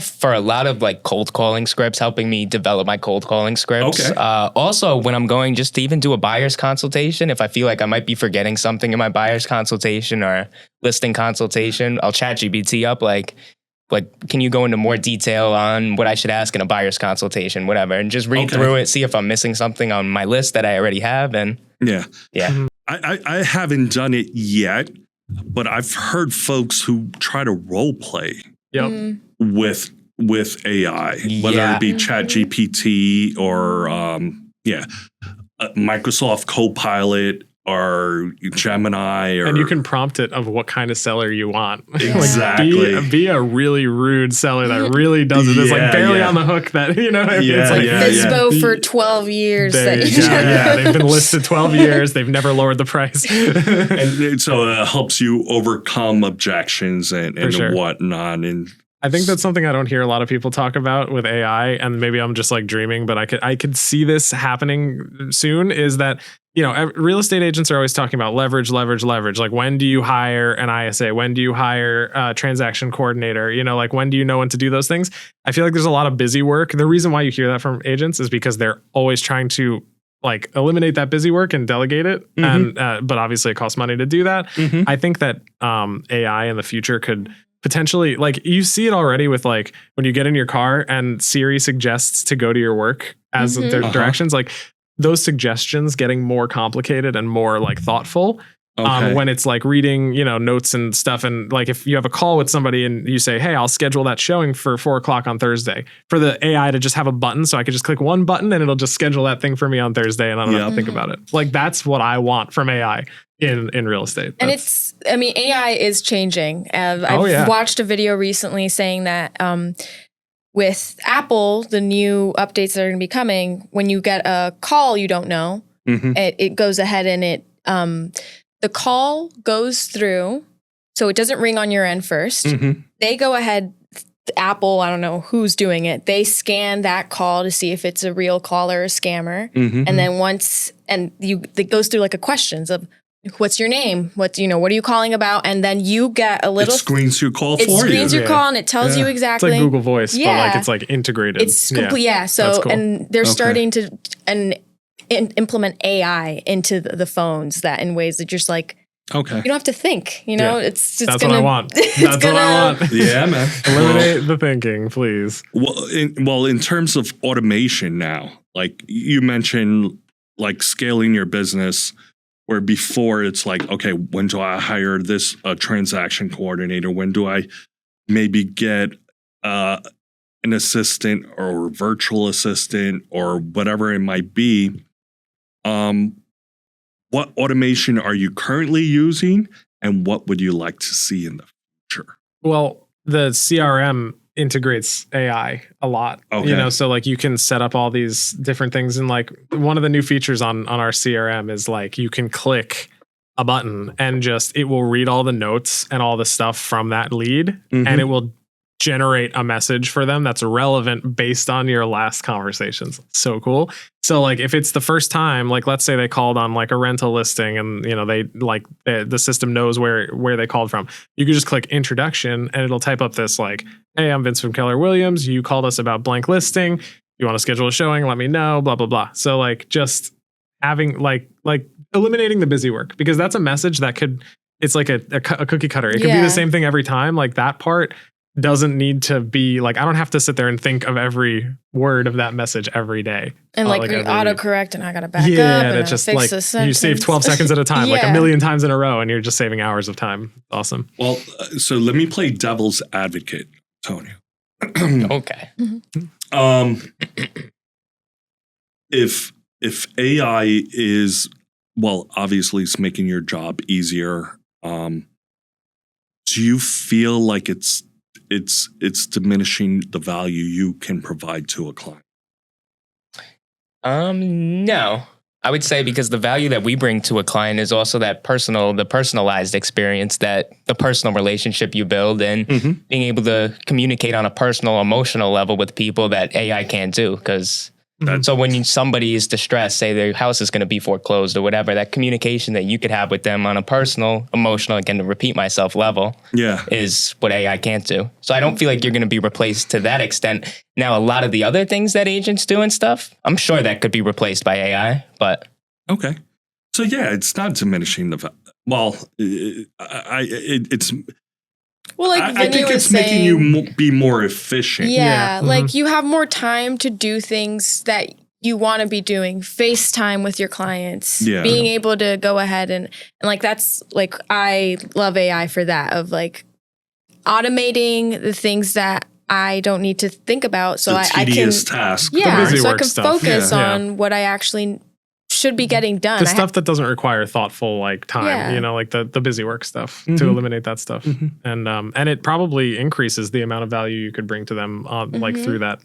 For a lot of like cold calling scripts, helping me develop my cold calling scripts. Okay. Also, when I'm going just to even do a buyer's consultation, if I feel like I might be forgetting something in my buyer's consultation or listing consultation, I'll chat GPT up like, can you go into more detail on what I should ask in a buyer's consultation, whatever, and just read through it, see if I'm missing something on my list that I already have. And yeah. Mm-hmm. I haven't done it yet, but I've heard folks who try to role play. Yep. With AI, whether it be ChatGPT or Microsoft Copilot or Gemini, and you can prompt it of what kind of seller you want. Exactly. Like be a really rude seller that really does it. It's like barely on the hook that, it's like Fisbo for 12 years. They've been listed 12 years. They've never lowered the price. And so it helps you overcome objections and sure. whatnot. And I think that's something I don't hear a lot of people talk about with AI, and maybe I'm just like dreaming, but I could see this happening soon. Is that, real estate agents are always talking about leverage. Like, when do you hire an ISA? When do you hire a transaction coordinator? Like, when do you know when to do those things? I feel like there's a lot of busy work. The reason why you hear that from agents is because they're always trying to like eliminate that busy work and delegate it. And but obviously it costs money to do that. I think that AI in the future could potentially, like, you see it already with like when you get in your car and Siri suggests to go to your work as their directions, like those suggestions getting more complicated and more like thoughtful. When it's like reading, notes and stuff. And like, if you have a call with somebody and you say, hey, I'll schedule that showing for 4:00 on Thursday, for the AI to just have a button. So I could just click one button and it'll just schedule that thing for me on Thursday. And I don't have to think about it. Like, that's what I want from AI in real estate. And AI is changing. I've watched a video recently saying that, with Apple, the new updates that are going to be coming, when you get a call you don't know, it goes ahead and the call goes through, so it doesn't ring on your end first. They go ahead, Apple, I don't know who's doing it, they scan that call to see if it's a real call or a scammer. And then it goes through like a questions of, what's your name? What are you calling about? And then you get a little... It screens your call for you. It screens your call and it tells you exactly. It's like Google Voice, but like it's like integrated. It's complete, So, cool. And they're starting to implement AI into the phones that in ways that just like Okay. You don't have to think, you know, it's That's gonna, what I want. it's That's what I want. Yeah, man. Eliminate the thinking, please. Well, in terms of automation now, like you mentioned, like scaling your business, where before it's like, okay, when do I hire this transaction coordinator? When do I maybe get an assistant or virtual assistant or whatever it might be? What automation are you currently using, and what would you like to see in the future? Well, the CRM integrates AI a lot. Okay. You know, so like you can set up all these different things. And like one of the new features on our CRM is like you can click a button and just it will read all the notes and all the stuff from that lead, and it will generate a message for them that's relevant based on your last conversations. So cool. So like if it's the first time, like let's say they called on like a rental listing and you know they like the system knows where they called from. You can just click introduction and it'll type up this like, hey, I'm Vince from Keller Williams. You called us about blank listing. You want to schedule a showing? Let me know, blah, blah, blah. So like just having like eliminating the busy work, because that's a message that it's like a cookie cutter. It could be the same thing every time. Like that part doesn't need to be like, I don't have to sit there and think of every word of that message every day. And like autocorrect and I got to back up and it's just fix like the sentence. you save 12 seconds at a time, like a million times in a row, and you're just saving hours of time. Awesome. Well, so let me play devil's advocate, Tony. Okay. If AI is, well, obviously it's making your job easier, do you feel like it's diminishing the value you can provide to a client? No. I would say because the value that we bring to a client is also the personalized experience, that the personal relationship you build, and being able to communicate on a personal, emotional level with people that AI can't do. Because so when somebody is distressed, say their house is going to be foreclosed or whatever, that communication that you could have with them on a personal, emotional, again, to repeat myself, level is what AI can't do. So I don't feel like you're going to be replaced to that extent. Now, a lot of the other things that agents do and stuff, I'm sure that could be replaced by AI, but. Okay. So yeah, it's not diminishing the value. Well, it's. Well, like I think it's making you be more efficient. Yeah, like you have more time to do things that you want to be doing. FaceTime with your clients. Yeah. Being able to go ahead and like that's like I love AI for that, of like automating the things that I don't need to think about, so I can task. Yeah, busy so I work can stuff. focus on what I actually should be getting done. The stuff that doesn't require thoughtful like time, you know, like the busy work stuff, to eliminate that stuff. And it probably increases the amount of value you could bring to them like through that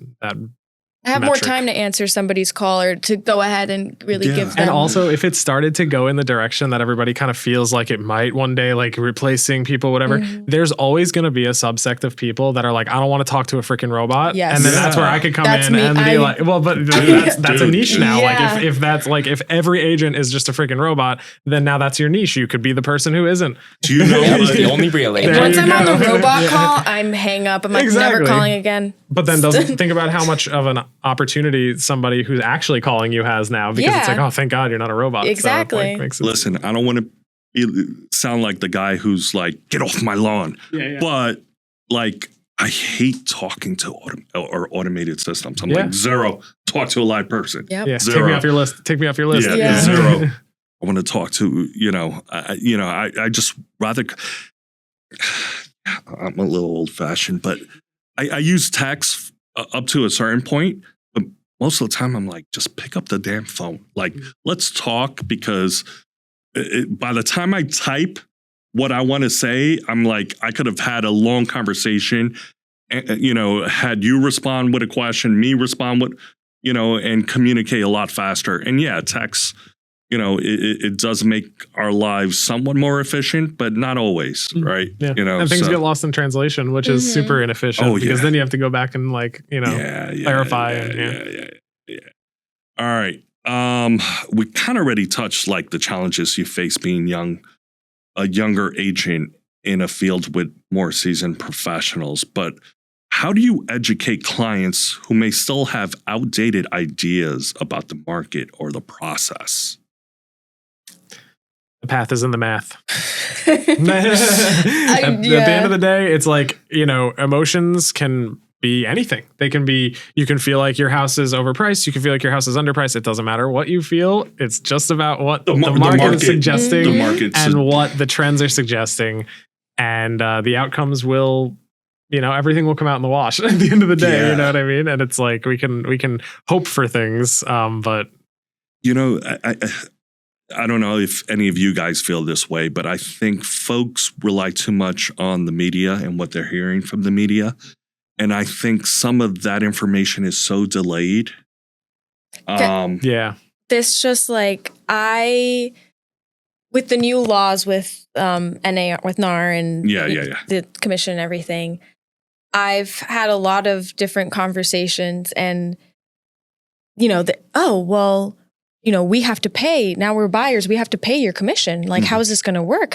I have metric. more time to answer somebody's call or to go ahead and really give them. And also, if it started to go in the direction that everybody kind of feels like it might one day, like replacing people, whatever, there's always going to be a subsect of people that are like, I don't want to talk to a freaking robot. Yes. And then that's where I could come That's in me. and be like, well, but that's a niche now. Yeah. Like if that's like, if every agent is just a freaking robot, then now that's your niche. You could be the person who isn't. Do you know The only real agent. Once I'm on the robot call, I'm hang up. I'm like never calling again. But then doesn't think about how much of an opportunity somebody who's actually calling you has now, because it's like, oh, thank God you're not a robot. Exactly. So, like, makes it. Listen, I don't want to sound like the guy who's like, get off my lawn. But like, I hate talking to automated systems. I'm like, zero. Talk to a live person. Yep. Zero. Take me off your list. Take me off your list. Yeah. Zero. I want to talk to, I just rather, I'm a little old fashioned, but I use text up to a certain point. But most of the time I'm like, just pick up the damn phone. Like, let's talk, because by the time I type what I want to say, I'm like, I could have had a long conversation, had you respond with a question, me respond with, and communicate a lot faster. And yeah, text, it does make our lives somewhat more efficient, but not always, right? Yeah. And things get lost in translation, which is super inefficient, because then you have to go back and clarify. All right. We kind of already touched like the challenges you face being a younger agent in a field with more seasoned professionals, but how do you educate clients who may still have outdated ideas about the market or the process? The path is in the math. At the end of the day, it's like, emotions can be anything. They can be, you can feel like your house is overpriced. You can feel like your house is underpriced. It doesn't matter what you feel. It's just about what the market is suggesting and what the trends are suggesting. And the outcomes will, everything will come out in the wash at the end of the day. You know what I mean? And it's like, we can hope for things. But I don't know if any of you guys feel this way, but I think folks rely too much on the media and what they're hearing from the media. And I think some of that information is so delayed. This just like with the new laws with NAR, with NAR and the commission and everything, I've had a lot of different conversations and, we have to pay. Now we're buyers. We have to pay your commission. Like, how is this going to work?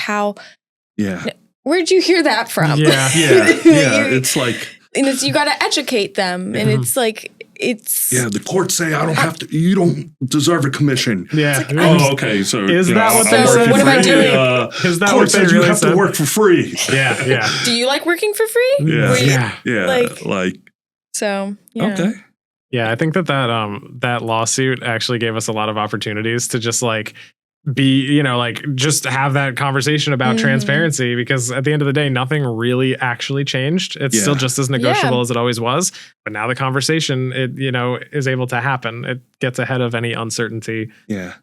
Where'd you hear that from? It's like, and you got to educate them. And it's like, the courts say you don't deserve a commission. Yeah. Like, okay. So is that what they said? What am I doing? Is that what they really you have said? To work for free. Yeah. Do you like working for free? Yeah. So, Okay. Yeah, I think that lawsuit actually gave us a lot of opportunities to just like be, just have that conversation about transparency, because at the end of the day, nothing really actually changed. It's still just as negotiable as it always was. But now the conversation, is able to happen. It gets ahead of any uncertainty. Yeah.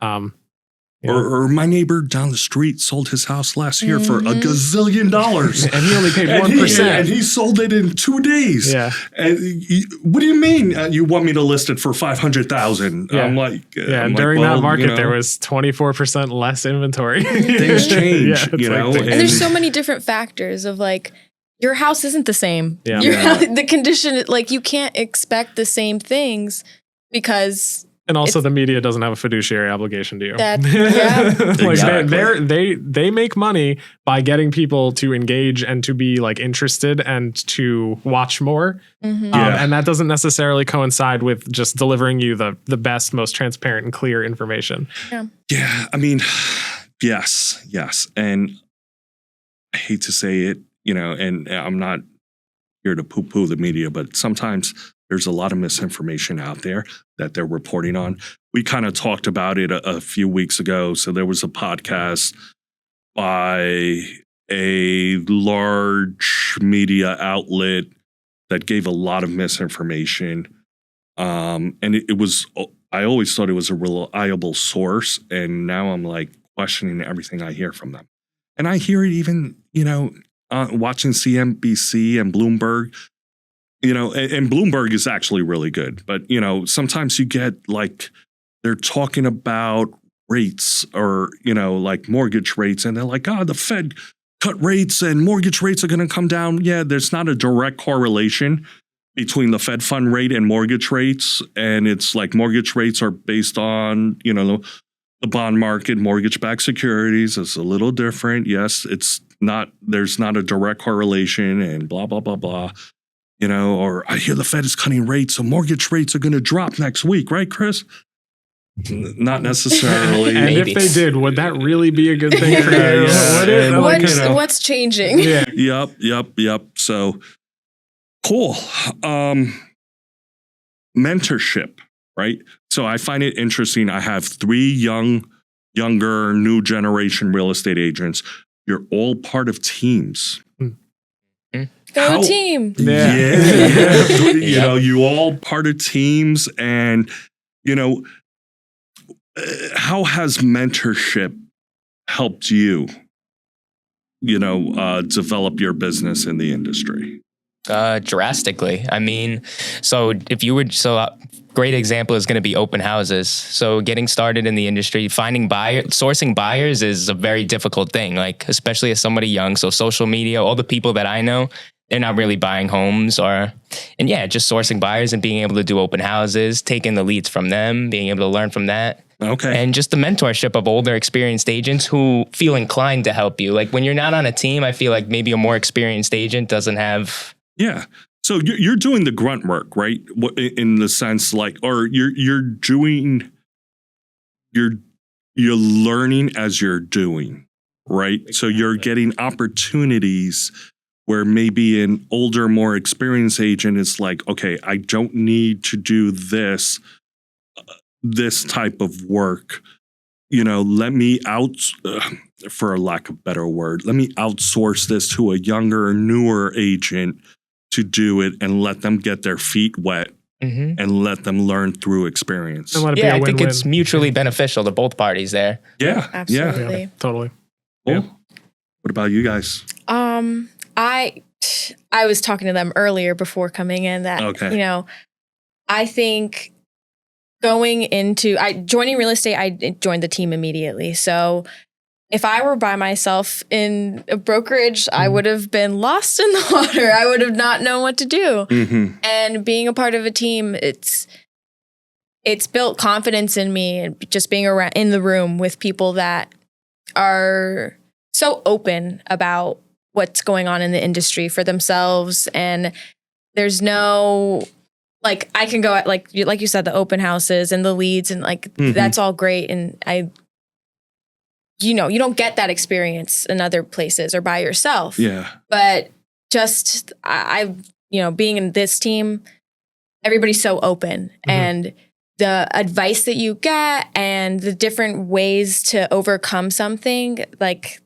Or my neighbor down the street sold his house last year for $1 gazillion. And he only paid 1%. And he sold it in 2 days. Yeah. And what do you mean you want me to list it for $500,000? Yeah. I'm like, during that market, there was 24% less inventory. Things change, And there's so many different factors of like, your house isn't the same. Yeah. The condition, like you can't expect the same things because... And also, the media doesn't have a fiduciary obligation to you. They make money by getting people to engage and to be like interested and to watch more. And that doesn't necessarily coincide with just delivering you the best, most transparent and clear information. Yeah. I mean, yes. And I hate to say it, and I'm not here to poo-poo the media, but sometimes there's a lot of misinformation out there that they're reporting on. We kind of talked about it a few weeks ago. So there was a podcast by a large media outlet that gave a lot of misinformation. And it was, I always thought it was a reliable source. And now I'm like questioning everything I hear from them. And I hear it even, watching CNBC and Bloomberg. And Bloomberg is actually really good. But, sometimes you get like they're talking about rates or, like mortgage rates. And they're like, the Fed cut rates and mortgage rates are going to come down. Yeah, there's not a direct correlation between the Fed fund rate and mortgage rates. And it's like mortgage rates are based on, the bond market, mortgage-backed securities. It's a little different. Yes, there's not a direct correlation and blah, blah, blah, blah. Or I hear the Fed is cutting rates, so mortgage rates are going to drop next week, right, Chris? Not necessarily. And Maybe. if they did, would that really be a good thing for you? What's changing? Yeah. Yep. So cool. Mentorship, right? So I find it interesting. I have 3 younger, new generation real estate agents. You're all part of teams. Go team. Yeah. You all part of teams, and how has mentorship helped you develop your business in the industry? Drastically. I mean, great example is going to be open houses. So getting started in the industry, sourcing buyers is a very difficult thing, like especially as somebody young. So social media, all the people that I know, they're not really buying homes just sourcing buyers and being able to do open houses, taking the leads from them, being able to learn from that. Okay. And just the mentorship of older experienced agents who feel inclined to help you. Like when you're not on a team, I feel like maybe a more experienced agent doesn't have. Yeah. So you're doing the grunt work, right? In the sense like, or you're you're learning as you're doing, right? So you're getting opportunities where maybe an older, more experienced agent is like, okay, I don't need to do this type of work. Let me for lack of a better word, let me outsource this to a younger, newer agent to do it and let them get their feet wet and let them learn through experience. And let it be a I think win-win. it's mutually beneficial to both parties there. Yeah. Absolutely. Yeah, totally. Cool. Yeah. What about you guys? I was talking to them earlier before coming in that, I think joining real estate, I joined the team immediately. So if I were by myself in a brokerage, I would have been lost in the water. I would have not known what to do. Mm-hmm. And being a part of a team, it's built confidence in me, and just being around in the room with people that are so open about what's going on in the industry for themselves. And there's no, like, I can go at, like you said, the open houses and the leads, and that's all great. And you don't get that experience in other places or by yourself. Yeah. But just, being in this team, everybody's so open, and the advice that you get and the different ways to overcome something,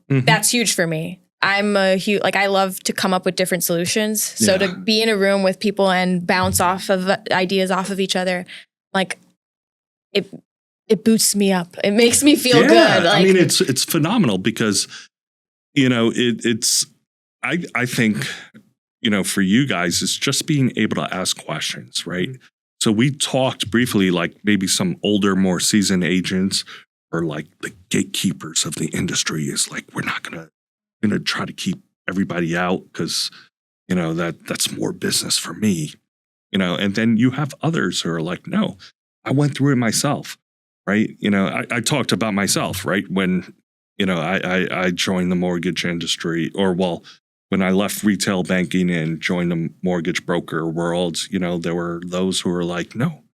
that's huge for me. I'm I love to come up with different solutions. So to be in a room with people and bounce off of ideas off of each other, it boosts me up. It makes me feel good. I mean, it's phenomenal because, I think, for you guys, it's just being able to ask questions, right? So we talked briefly, like maybe some older, more seasoned agents or like the gatekeepers of the industry is like, we're not going to try to keep everybody out because, that's more business for me, and then you have others who are like, no, I went through it myself, right? I talked about myself, right? When, I joined the mortgage industry when I left retail banking and joined the mortgage broker world, there were those who were like, no,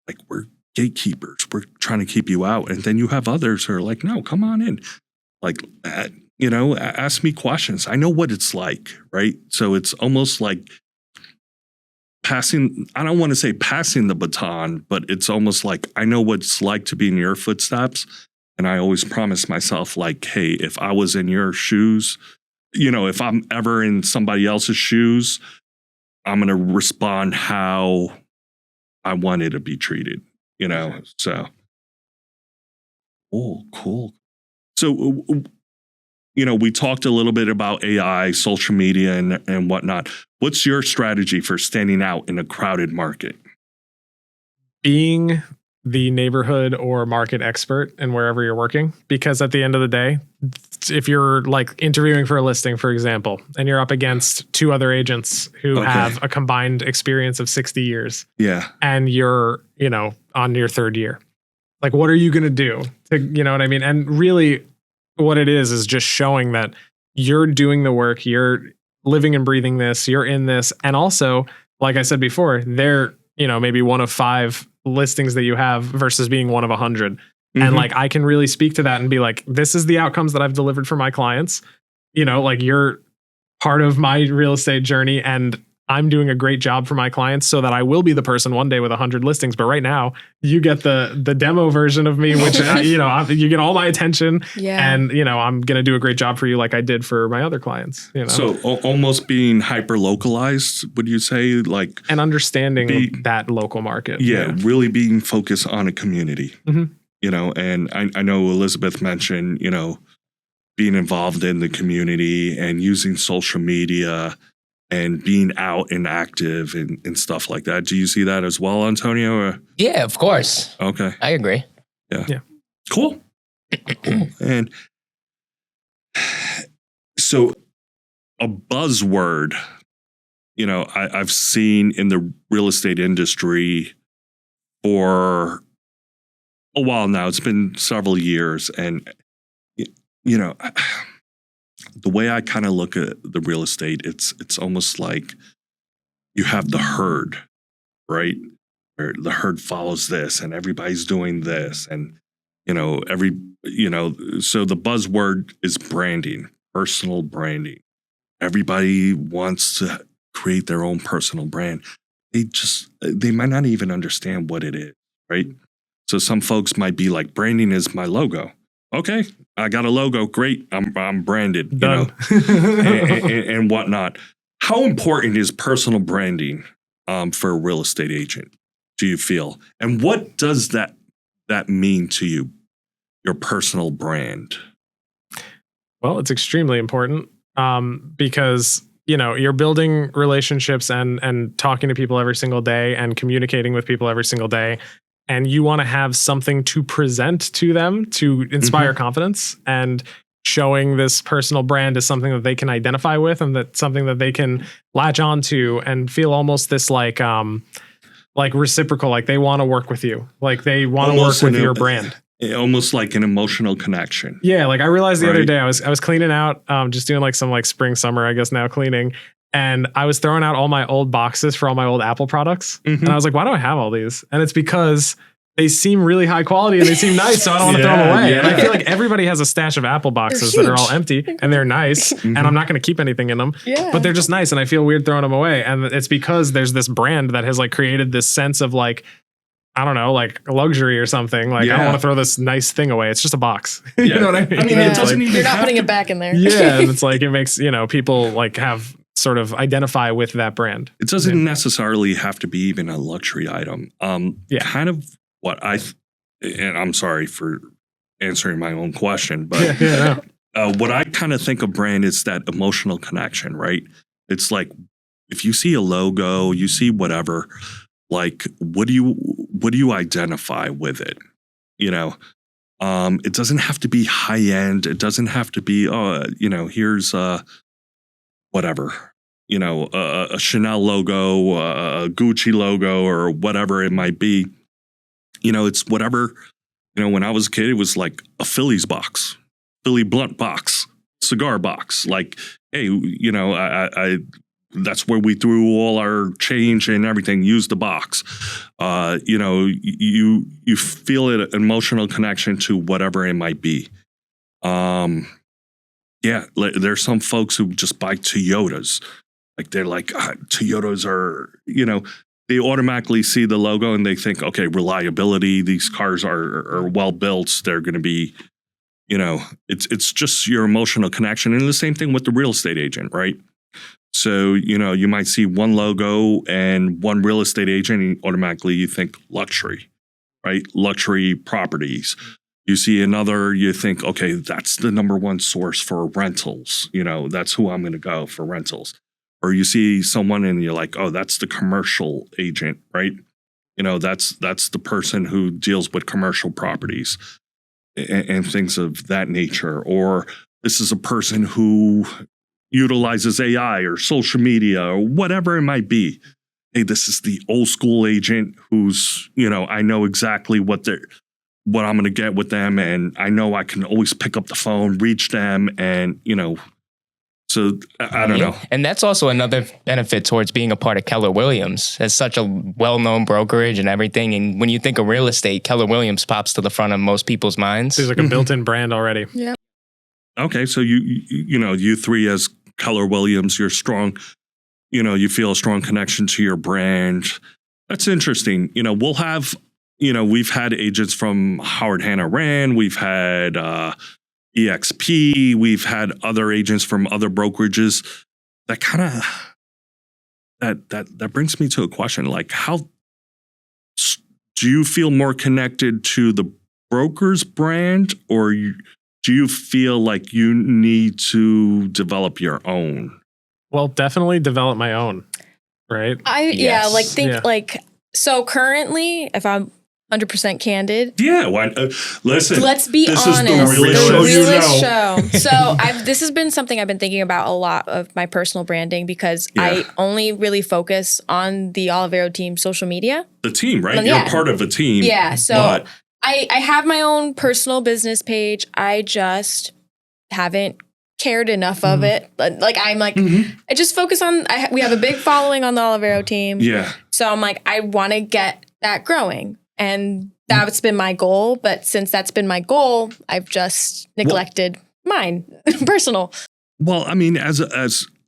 like we're gatekeepers. We're trying to keep you out. And then you have others who are like, no, come on in. Like, ask me questions. I know what it's like, right? So it's almost like passing, I don't want to say passing the baton, but it's almost like I know what it's like to be in your footsteps. And I always promise myself, like, hey, if I was in your shoes, if I'm ever in somebody else's shoes, I'm going to respond how I wanted to be treated, so. Oh, cool. So, we talked a little bit about AI, social media and whatnot. What's your strategy for standing out in a crowded market? Being the neighborhood or market expert in wherever you're working, because at the end of the day, if you're like interviewing for a listing, for example, and you're up against two other agents who have a combined experience of 60 years, and you're, on your third year, like, what are you going to do to, you know what I mean? And really what it is just showing that you're doing the work, you're living and breathing this, you're in this. And also, like I said before, they're, maybe one of 5 listings that you have versus being one of 100. And like, I can really speak to that and be like, this is the outcomes that I've delivered for my clients. Like, you're part of my real estate journey and I'm doing a great job for my clients so that I will be the person one day with 100 listings. But right now you get the demo version of me, which, you get all my attention and, I'm going to do a great job for you. Like I did for my other clients, So almost being hyper localized, would you say, like, and understanding that local market. Yeah. Really being focused on a community, and I know Elizabeth mentioned, being involved in the community and using social media and being out and active and stuff like that. Do you see that as well, Antonio? Or? Yeah, of course. Okay. I agree. Yeah. Cool. And so a buzzword, I've seen in the real estate industry for a while now. It's been several years. And, the way I kind of look at the real estate, it's almost like you have the herd, right? Where the herd follows this and everybody's doing this. And, So the buzzword is branding, personal branding. Everybody wants to create their own personal brand. They might not even understand what it is, right? So some folks might be like, branding is my logo. Okay, I got a logo. Great, I'm branded, Done. and whatnot. How important is personal branding for a real estate agent, do you feel? And what does that mean to you, your personal brand? Well, it's extremely important because you're building relationships and talking to people every single day and communicating with people every single day, and you want to have something to present to them to inspire confidence, and showing this personal brand is something that they can identify with, and that's something that they can latch onto and feel almost this like reciprocal, like they want to work with you, like they want to work with your brand. Almost like an emotional connection. Yeah, like I realized the other day I was cleaning out, just doing like some like spring, summer, I guess now cleaning, and I was throwing out all my old boxes for all my old Apple products, and I was like, why do I have all these? And it's because they seem really high quality and they seem nice, so I don't want to throw them away. Yeah. And I feel like everybody has a stash of Apple boxes that are all empty and they're nice, and I'm not going to keep anything in them, but they're just nice, and I feel weird throwing them away. And it's because there's this brand that has like created this sense of like, I don't know, like luxury or something. Like, I don't want to throw this nice thing away. It's just a box. You know what I mean? I mean, it doesn't even You're not putting it back in there. Yeah. And it's like, it makes, people like have sort of identify with that brand. It doesn't necessarily have to be even a luxury item. Kind of what and I'm sorry for answering my own question, but what I kind of think of brand is that emotional connection, right? It's like, if you see a logo, you see whatever, like, what do you identify with it? It doesn't have to be high end. It doesn't have to be, here's whatever, a Chanel logo, a Gucci logo, or whatever it might be. It's whatever, when I was a kid, it was like a Phillies box, Philly blunt box, cigar box. Like, hey, I that's where we threw all our change and everything. Use the box. You feel an emotional connection to whatever it might be. There's some folks who just buy Toyotas. Like, they're like, Toyotas are, they automatically see the logo and they think, okay, reliability. These cars are well built. They're going to be, it's just your emotional connection. And the same thing with the real estate agent, right? So, you might see one logo and one real estate agent, and automatically you think luxury, right? Luxury properties. You see another, you think, okay, that's the number one source for rentals. That's who I'm going to go for rentals. Or you see someone and you're like, oh, that's the commercial agent, right? That's the person who deals with commercial properties and things of that nature. Or this is a person who utilizes AI or social media or whatever it might be. Hey, this is the old school agent who's, I know exactly what I'm going to get with them. And I know I can always pick up the phone, reach them, and, so I don't know. And that's also another benefit towards being a part of Keller Williams, as such a well-known brokerage and everything. And when you think of real estate, Keller Williams pops to the front of most people's minds. There's like a built-in brand already. Yeah. Okay, so you three as Keller Williams, you're strong. You feel a strong connection to your brand. That's interesting. We'll have, we've had agents from Howard Hanna Rand. We've had EXP. We've had other agents from other brokerages. That kind of that brings me to a question: like, how do you feel more connected to the broker's brand, or do you feel like you need to develop your own? Well, definitely develop my own, right? So currently, if I'm 100% candid. Yeah, listen. Let's be honest. Is the realest show. So this has been something I've been thinking about a lot of my personal branding, because I only really focus on the Olivero team social media. The team, right? You're part of a team. Yeah. So I have my own personal business page. I just haven't cared enough of it. Like, I'm like, I just focus on, we have a big following on the Olivero team. Yeah. So I'm like, I want to get that growing. And that's been my goal. But since that's been my goal, I've just neglected mine, personal. Well, I mean, as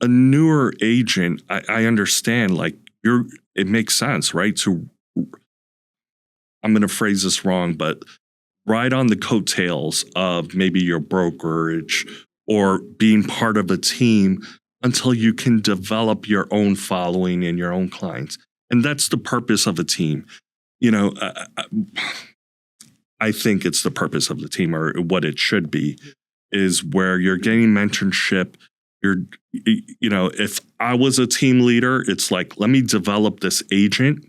a newer agent, I understand, like, it makes sense, right? I'm going to phrase this wrong, but ride on the coattails of maybe your brokerage or being part of a team until you can develop your own following and your own clients. And that's the purpose of a team. You know, I think it's the purpose of the team, or what it should be, is where you're getting mentorship. If I was a team leader, it's like, let me develop this agent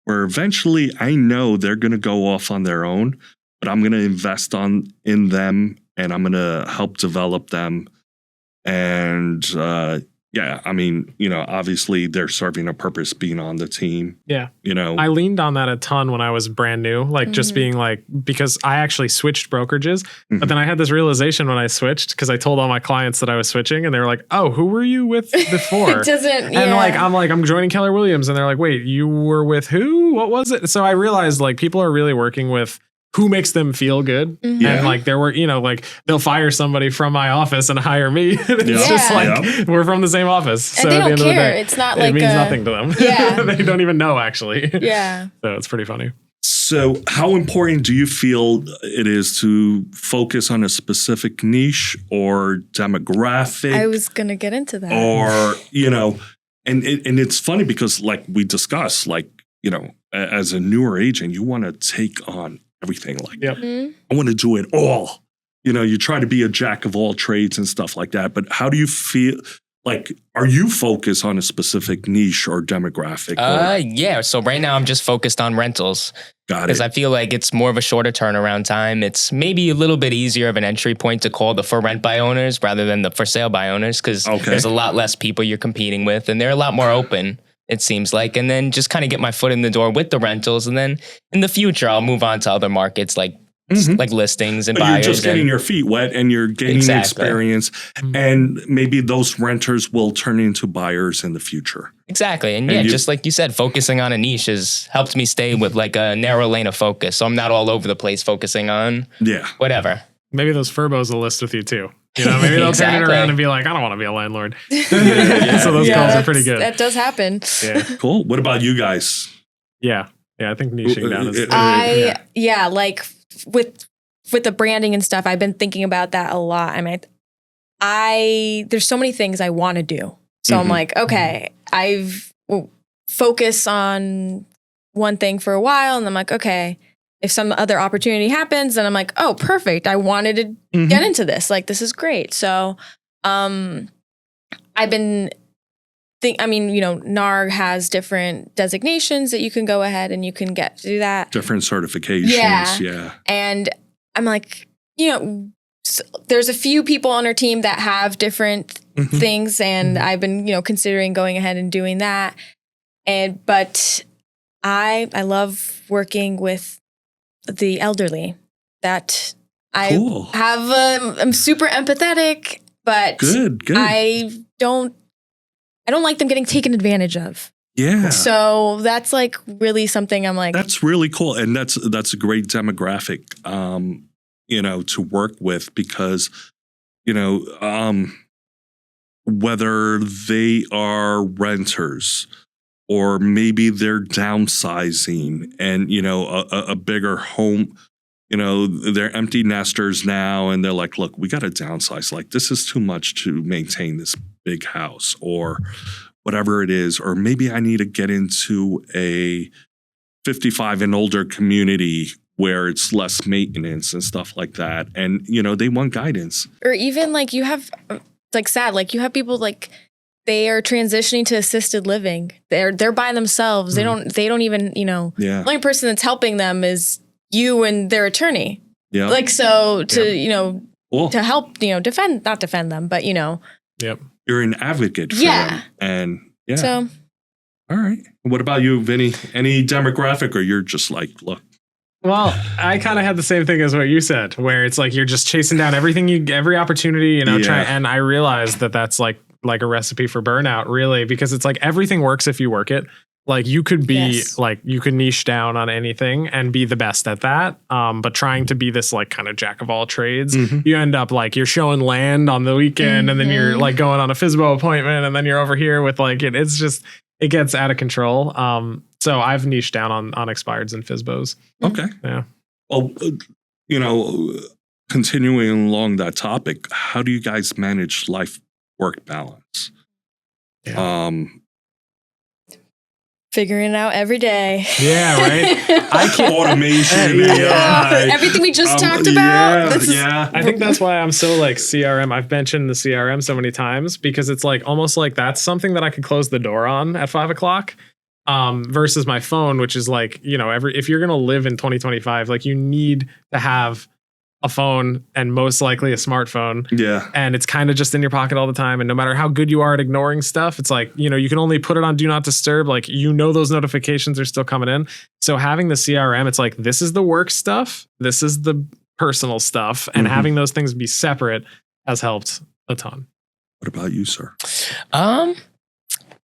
where eventually I know they're going to go off on their own, but I'm going to invest in them and I'm going to help develop them. And I mean, obviously they're serving a purpose being on the team. Yeah. I leaned on that a ton when I was brand new, like just being like, because I actually switched brokerages, but then I had this realization when I switched, because I told all my clients that I was switching and they were like, oh, who were you with before? I'm joining Keller Williams. And they're like, wait, you were with who? What was it? So I realized like people are really working with who makes them feel good. And like there were, like they'll fire somebody from my office and hire me. It's just like, we're from the same office. And so they at the don't end care. of the day, it's not like it means nothing to them. Yeah. They don't even know actually. Yeah. So it's pretty funny. So how important do you feel it is to focus on a specific niche or demographic? I was going to get into that. Or, and it's funny because like we discussed, like, as a newer agent, you want to take on everything. Like, I want to do it all. You try to be a jack of all trades and stuff like that. But how do you feel? Like, are you focused on a specific niche or demographic? Yeah. So right now I'm just focused on rentals. Got it. Because I feel like it's more of a shorter turnaround time. It's maybe a little bit easier of an entry point to call the for rent by owners rather than the for sale by owners, because there's a lot less people you're competing with and they're a lot more open, it seems like. And then just kind of get my foot in the door with the rentals. And then in the future, I'll move on to other markets like listings and buyers. You're just getting your feet wet and you're gaining experience. And maybe those renters will turn into buyers in the future. Exactly. And just like you said, focusing on a niche has helped me stay with like a narrow lane of focus. So I'm not all over the place focusing on whatever. Maybe those Furbos will list with you too. Maybe they'll turn it around and be like, I don't want to be a landlord. So those calls are pretty good. That does happen. Yeah. Cool. What about you guys? Yeah. I think niching down is like with the branding and stuff, I've been thinking about that a lot. I mean, there's so many things I want to do. So I'm like, okay, I've focused on one thing for a while, and I'm like, okay, if some other opportunity happens, then I'm like, oh, perfect. I wanted to get into this. Like, this is great. So, I've been NAR has different designations that you can go ahead and you can get to do that. Different certifications. Yeah. And I'm like, there's a few people on our team that have different things, and I've been, considering going ahead and doing that. But I love working with the elderly. That I have. I'm super empathetic, but good. I don't like them getting taken advantage of. Yeah. So that's like really something I'm like. That's really cool, and that's a great demographic, to work with, because, whether they are renters or maybe they're downsizing and, a bigger home, they're empty nesters now and they're like, look, we got to downsize. Like, this is too much to maintain this big house or whatever it is. Or maybe I need to get into a 55 and older community where it's less maintenance and stuff like that. And, they want guidance. Or even like you have, it's like sad, like you have people like they are transitioning to assisted living. They're by themselves. They don't even, the only person that's helping them is you and their attorney. Yeah. Like, so to, to help, not defend them, but, Yep. You're an advocate for them. And so. All right. What about you, Vinny? Any demographic, or you're just like, look. Well, I kind of had the same thing as what you said, where it's like you're just chasing down every opportunity, and I realized that that's like a recipe for burnout, really, because it's like everything works if you work it. Like you could be Yes. like you could niche down on anything and be the best at that. But trying to be this like kind of jack of all trades, you end up like you're showing land on the weekend and then you're like going on a FSBO appointment and then you're over here with like it's just it gets out of control. So I've niched down on expireds and FSBOs. Okay. Yeah. Well, continuing along that topic, how do you guys manage life-work balance? Yeah. Figuring it out every day. Yeah, right. I can't automation. Everything we just talked about. I think that's why I'm so like CRM. I've mentioned the CRM so many times because it's like almost like that's something that I could close the door on at 5 o'clock. Versus my phone, which is like, if you're gonna live in 2025, like you need to have a phone and most likely a smartphone. Yeah. And it's kind of just in your pocket all the time. And no matter how good you are at ignoring stuff, it's like, you can only put it on do not disturb. Like, those notifications are still coming in. So having the CRM, it's like, this is the work stuff. This is the personal stuff. And having those things be separate has helped a ton. What about you, sir?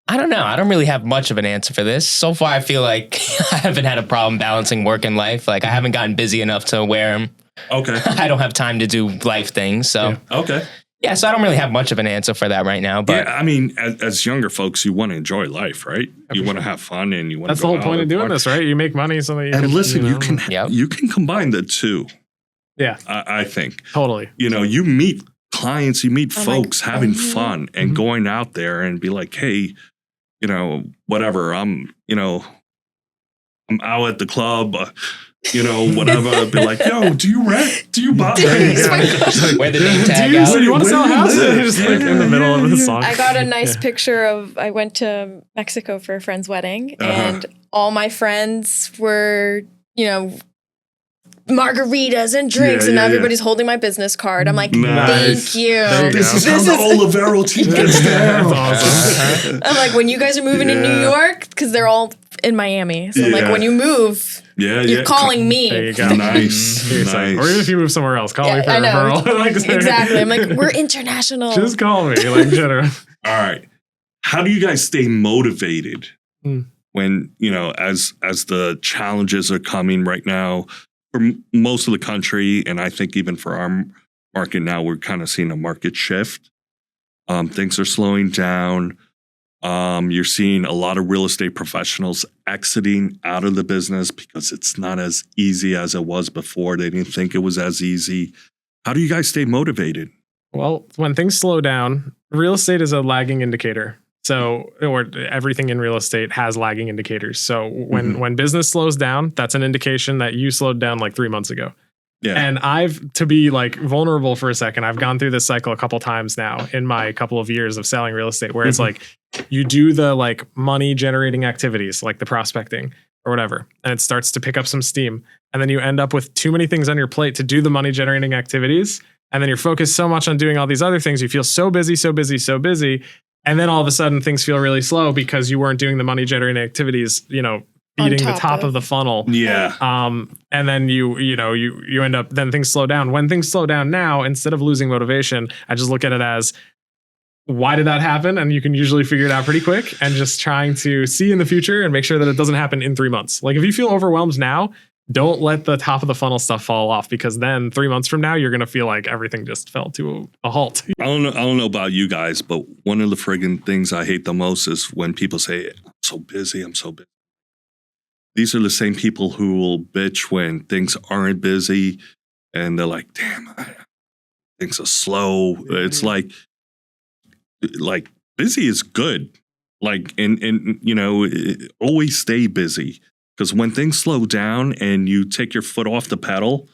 I don't know. I don't really have much of an answer for this. So far, I feel like I haven't had a problem balancing work and life. Like I haven't gotten busy enough to where I don't have time to do life things. So so I don't really have much of an answer for that right now. But I mean, as younger folks, you want to enjoy life, right? You want to have fun and you want. That's the whole point of doing this, right? You make money so that you can combine the two. Yeah, I think totally. You meet clients, you meet folks having fun and going out there and be like, hey, whatever. I'm out at the club. Whatever. Be like, yo, do you rent? Do you buy? Where the name tag out? Do you want to sell a house? Just like in the middle of the song. I got a nice picture of, I went to Mexico for a friend's wedding and all my friends were, margaritas and drinks and everybody's holding my business card. I'm like, thank you. This is how the Olivero team gets down. Awesome. I'm like, when you guys are moving to New York, because they're all in Miami. So I'm like, when you move, you're calling me. There you go. Nice. Or even if you move somewhere else, call me for a I know. referral. Exactly. I'm like, we're international. Just call me. Like, general. All right. How do you guys stay motivated when, as the challenges are coming right now for most of the country, and I think even for our market now, we're kind of seeing a market shift. Things are slowing down. You're seeing a lot of real estate professionals exiting out of the business because it's not as easy as it was before. They didn't think it was as easy. How do you guys stay motivated? Well, when things slow down, real estate is a lagging indicator. So, or everything in real estate has lagging indicators. So when business slows down, that's an indication that you slowed down like 3 months ago. Yeah. And to be like vulnerable for a second, I've gone through this cycle a couple times now in my couple of years of selling real estate where it's like you do the like money generating activities, like the prospecting or whatever, and it starts to pick up some steam. And then you end up with too many things on your plate to do the money generating activities. And then you're focused so much on doing all these other things. You feel so busy. And then all of a sudden things feel really slow because you weren't doing the money generating activities, beating the top of the funnel. Yeah. And then you end up, then things slow down. When things slow down now, instead of losing motivation, I just look at it as, why did that happen? And you can usually figure it out pretty quick and just trying to see in the future and make sure that it doesn't happen in 3 months. Like if you feel overwhelmed now, don't let the top of the funnel stuff fall off because then 3 months from now, you're going to feel like everything just fell to a halt. I don't know about you guys, but one of the friggin' things I hate the most is when people say, I'm so busy. These are the same people who will bitch when things aren't busy and they're like, damn, things are slow. It's like busy is good. Like, and always stay busy. Because when things slow down and you take your foot off the pedal,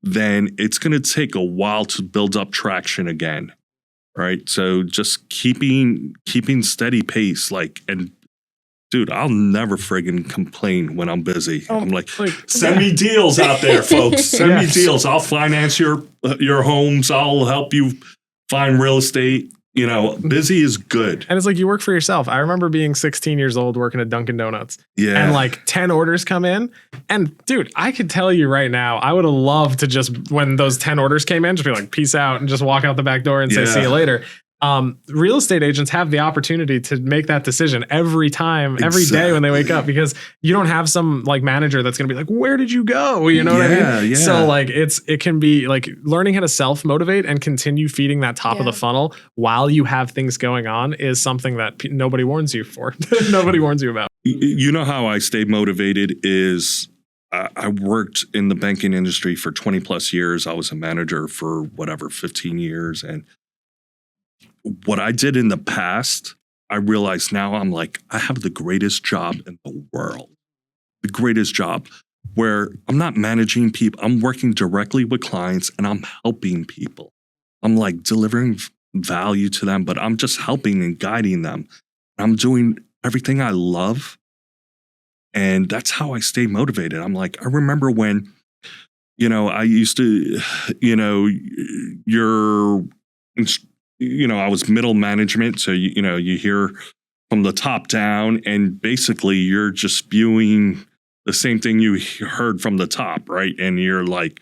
then it's going to take a while to build up traction again, right? So just keeping steady pace, and dude, I'll never friggin' complain when I'm busy. I'm like send me deals out there, folks. Send me deals. I'll finance your homes. I'll help you find real estate. Busy is good. And it's like you work for yourself. I remember being 16 years old working at Dunkin' Donuts. Yeah. And like 10 orders come in. And dude, I could tell you right now, I would have loved to just, when those 10 orders came in, just be like, peace out and just walk out the back door and say, see you later. real estate agents have the opportunity to make that decision every time, every day when they wake up, because you don't have some like manager that's going to be like, where did you go? You know what I mean? Yeah. So like it can be like learning how to self motivate and continue feeding that top of the funnel while you have things going on is something that nobody warns you for. Nobody warns you about. You know how I stay motivated is I worked in the banking industry for 20 plus years. I was a manager for 15 years. And what I did in the past, I realize now I'm like, I have the greatest job in the world, the greatest job where I'm not managing people. I'm working directly with clients and I'm helping people. I'm like delivering value to them, but I'm just helping and guiding them. I'm doing everything I love. And that's how I stay motivated. I'm like, I remember when, I used to, I was middle management. So, you hear from the top down and basically you're just spewing the same thing you heard from the top, right? And you're like,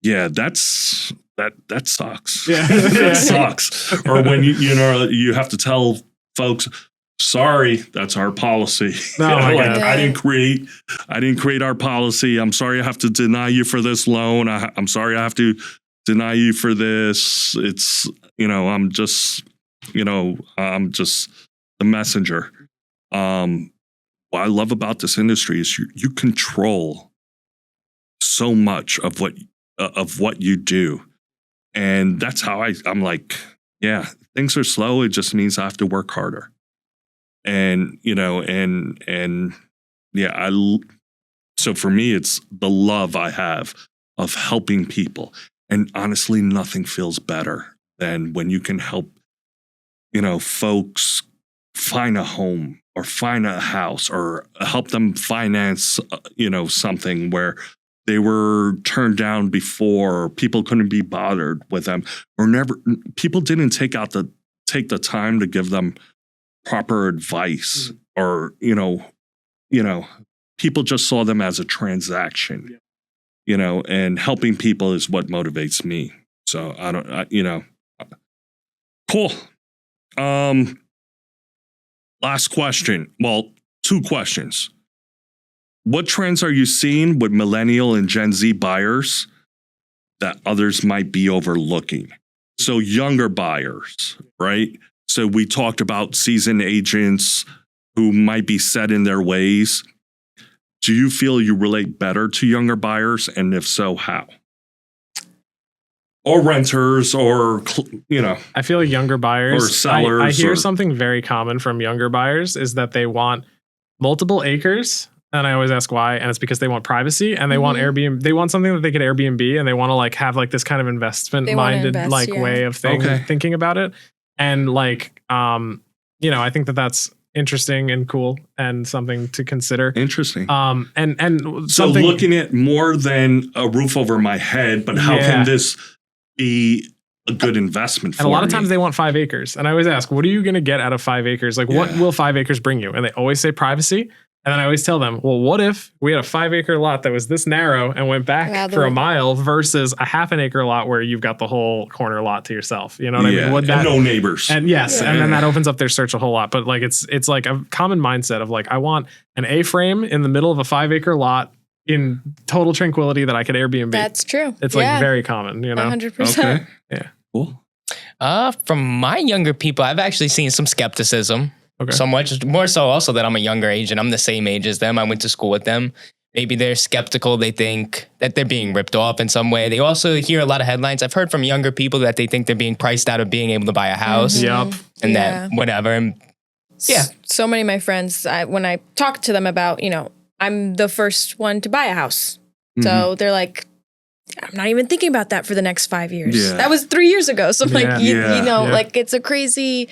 yeah, that sucks. Yeah. That sucks. Or when you have to tell folks, sorry, that's our policy. No, I didn't create our policy. I'm sorry I have to deny you for this loan. I'm sorry I have to deny you for this. It's, I'm just the messenger. What I love about this industry is you control so much of what you do. And that's how I'm like, yeah, things are slow. It just means I have to work harder. And, so for me, it's the love I have of helping people. And honestly, nothing feels better than when you can help, folks find a home or find a house or help them finance, something where they were turned down before, or people couldn't be bothered with them, people didn't take the time to give them proper advice, or people just saw them as a transaction, and helping people is what motivates me. So cool. Last question. Well, 2 questions. What trends are you seeing with millennial and Gen Z buyers that others might be overlooking? So younger buyers, right? So we talked about seasoned agents who might be set in their ways. Do you feel you relate better to younger buyers? And if so, how? Or renters, or, I feel like younger buyers, or sellers. I hear something very common from younger buyers is that they want multiple acres. And I always ask why. And it's because they want privacy and they want Airbnb. They want something that they could Airbnb, and they want to like have like this kind of investment minded way of thinking about it. And like, I think that's interesting and cool and something to consider. Interesting. And so looking at more than a roof over my head, but how can this be a good investment for me? And a lot of times they want 5 acres. And I always ask, what are you going to get out of 5 acres? Like, what will 5 acres bring you? And they always say privacy. And then I always tell them, well, what if we had a 5 acre lot that was this narrow and went back for a mile versus a half an acre lot where you've got the whole corner lot to yourself? You know what I mean? And no neighbors. And yes. And then that opens up their search a whole lot. But like, it's like a common mindset of like, I want an A-frame in the middle of a 5 acre lot in total tranquility that I could Airbnb. That's true. It's like very common, 100%. Okay. Yeah. Cool. From my younger people, I've actually seen some skepticism. Okay. So much more so also that I'm a younger age and I'm the same age as them. I went to school with them. Maybe they're skeptical. They think that they're being ripped off in some way. They also hear a lot of headlines. I've heard from younger people that they think they're being priced out of being able to buy a house. Yep. And that whatever. And So many of my friends, when I talk to them about, I'm the first one to buy a house. So they're like, I'm not even thinking about that for the next 5 years. Yeah. That was 3 years ago. So I'm like, like it's a crazy...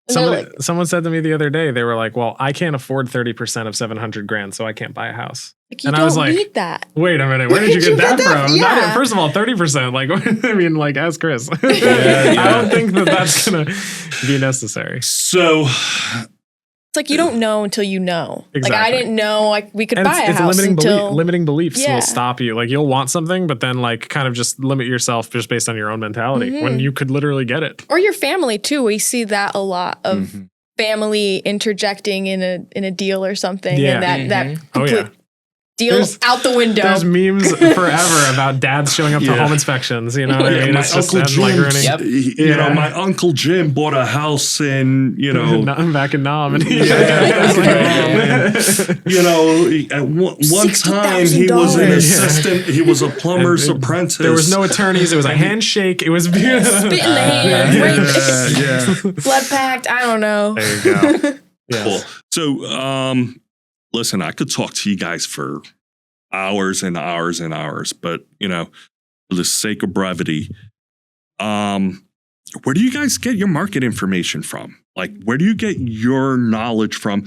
Someone said to me the other day, they were like, well, I can't afford 30% of $700,000, so I can't buy a house. Like, you don't need that. Wait a minute, where did you get that from? Yeah. First of all, 30%. Like, I mean, like, ask Chris. I don't think that's going to be necessary. So like you don't know until you know. Like I Exactly. didn't know like we could And buy a house until limiting beliefs Yeah. will stop you. Like you'll want something, but then like kind of just limit yourself just based on your own mentality when you could literally get it. or your family too. We see that a lot of family interjecting in a deal or something, Yeah. and that Oh, complete yeah. deal There's- out the window. There's memes forever about dads showing up to Yeah. home inspections. You know what I mean? my It's just Uncle them, Jim, like, ruining- Yep. you know, Yeah. my Uncle Jim bought a house in, you know, back in Nam. And you know, at one time he was an $60,000. assistant. He was a plumber's And apprentice. There was no attorneys. It was a handshake. It was beautiful. Spit in the hand, rape, yeah. blood pact. I don't know. There you go. Yes. Cool. So, listen, I could talk to you guys for hours and hours and hours, but you know, for the sake of brevity, where do you guys get your market information from? Like, where do you get your knowledge from,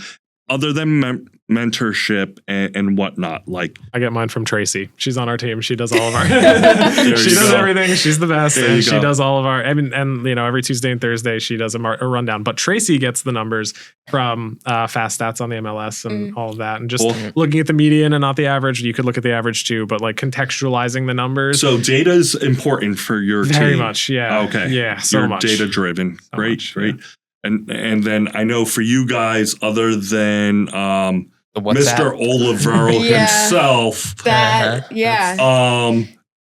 other than mentorship and whatnot? Like, I get mine from Tracy. She's on our team. She does all of our. you she does go. everything. She's the best, There you and she go. does all of our. I mean, and you know, every Tuesday and Thursday she does a rundown. But Tracy gets the numbers from Fast Stats on the MLS and all of that, and just Cool. looking at the median and not the average. You could look at the average too, but like contextualizing the numbers. so data is important for your Very team. much, yeah. Okay. Yeah, so You're much. data driven. So Great, much, great. And then I know for you guys, other than The WhatsApp. Mr. Olivero Yeah. himself, That yeah.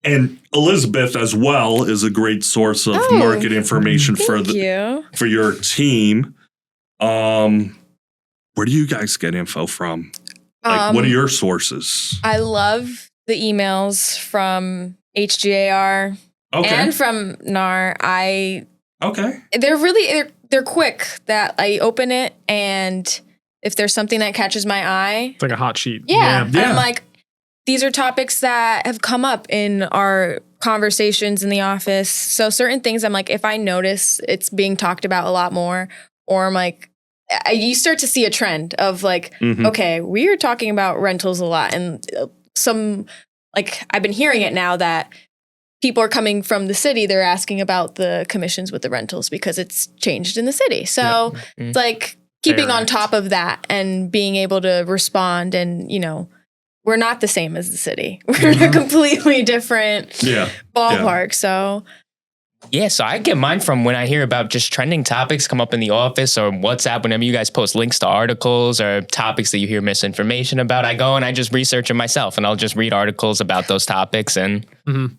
and Elizabeth as well is a great source of Oh, market information for Thank you. for your team. Where do you guys get info from? Like, what are your sources? I love the emails from HGAR Okay, and from NAR. okay, They're quick that I open it, and if there's something that catches my eye, It's like a hot sheet. yeah. Yeah. I'm like, these are topics that have come up in our conversations in the office. So certain things I'm like, if I notice it's being talked about a lot more, or I'm like, you start to see a trend of like, Mhm. okay, we are talking about rentals a lot. And some, like, I've been hearing it now that people are coming from the city. They're asking about the commissions with the rentals because it's changed in the city. So it's like keeping on Correct. top of that and being able to respond. And, you know, we're not the same as the city. We're in a completely different yeah, ballpark. So Yeah, so I get mine from when I hear about just trending topics come up in the office or WhatsApp. Whenever you guys post links to articles or topics that you hear misinformation about, I go and I just research it myself, and I'll just read articles about those topics, and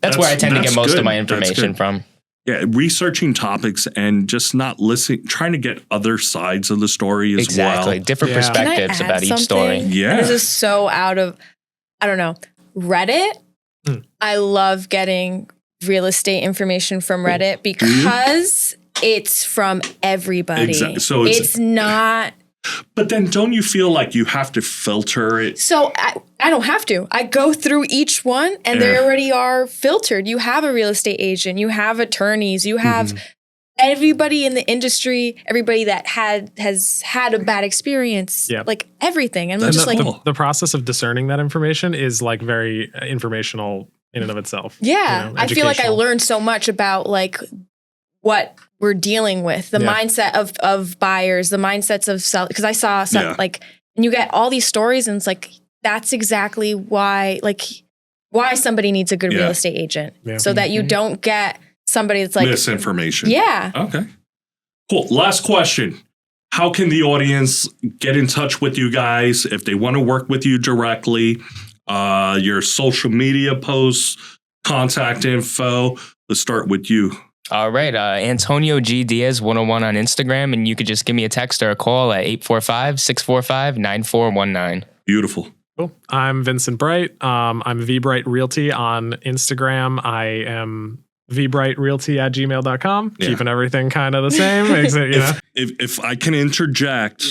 that's where I tend to That's get most good. of my That's information good. from. yeah. Researching topics and just not listening, trying to get other sides of the story as Exactly, well. different Yeah. can I perspectives add about each story. something? Yeah. This is so out of, I don't know, Reddit. Hmm. I love getting real estate information from Reddit because it's from everybody. Exactly. So it's- not. But then, don't you feel like you have to filter it? So I don't have to. I go through each one and they Yeah. already are filtered. You have a real estate agent, you have attorneys, you have Mm-hmm. everybody in the industry, everybody that has had a bad experience, Yeah. like everything. And I'm That's just like, cool. The process of discerning that information is like very informational in and of itself. yeah, you know, I feel like I educational. learned so much about like what we're dealing with, the Yeah. mindset of buyers, the mindsets of sell. Because I saw some Yeah. like, and you get all these stories, and it's like that's exactly why somebody needs a good Yeah. real estate agent, Yeah. so that you don't get somebody that's like, Misinformation. yeah. Okay. Cool. Last question. How can the audience get in touch with you guys if they want to work with you directly? Your social media posts, contact info. Let's start with you. All right, Antonio G. Diaz 101 on Instagram, and you could just give me a text or a call at 845-645-9419. Beautiful. Cool. I'm Vincent Bright. I'm VBright Realty on Instagram. I am vbrightrealty@gmail.com. Yeah. Keeping everything kind of the same. Except, you know. If I can interject,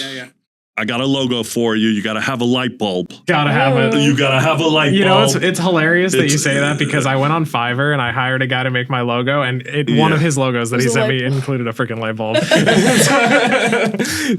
I got a logo for you. You got to have a light bulb. Gotta have it. You got to have a light You know, bulb. it's hilarious that you It's- say that because I went on Fiverr and I hired a guy to make my logo, and one of his logos that he Was a sent light me included a freaking light bulb.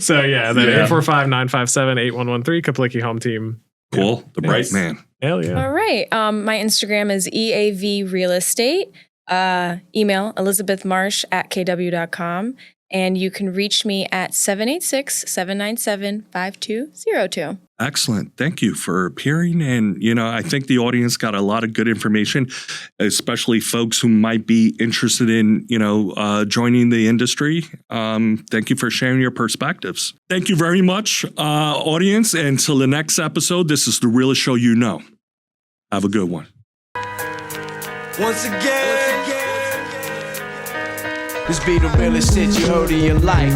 So yeah, then Yeah. 845-957-8113, Kaplicki Home Team. Cool. The bright Yes. man. Hell yeah. All right. My Instagram is EAV Real Estate. Email elizabethmarsh@kw.com. And you can reach me at 786-797-5202. Excellent. Thank you for appearing. And, you know, I think the audience got a lot of good information, especially folks who might be interested in, you know, joining the industry. Thank you for sharing your perspectives. Thank you very much, audience. And until the next episode, this is the realest show you know. Have a good one. Once again, this be the realest shit you heard in your life.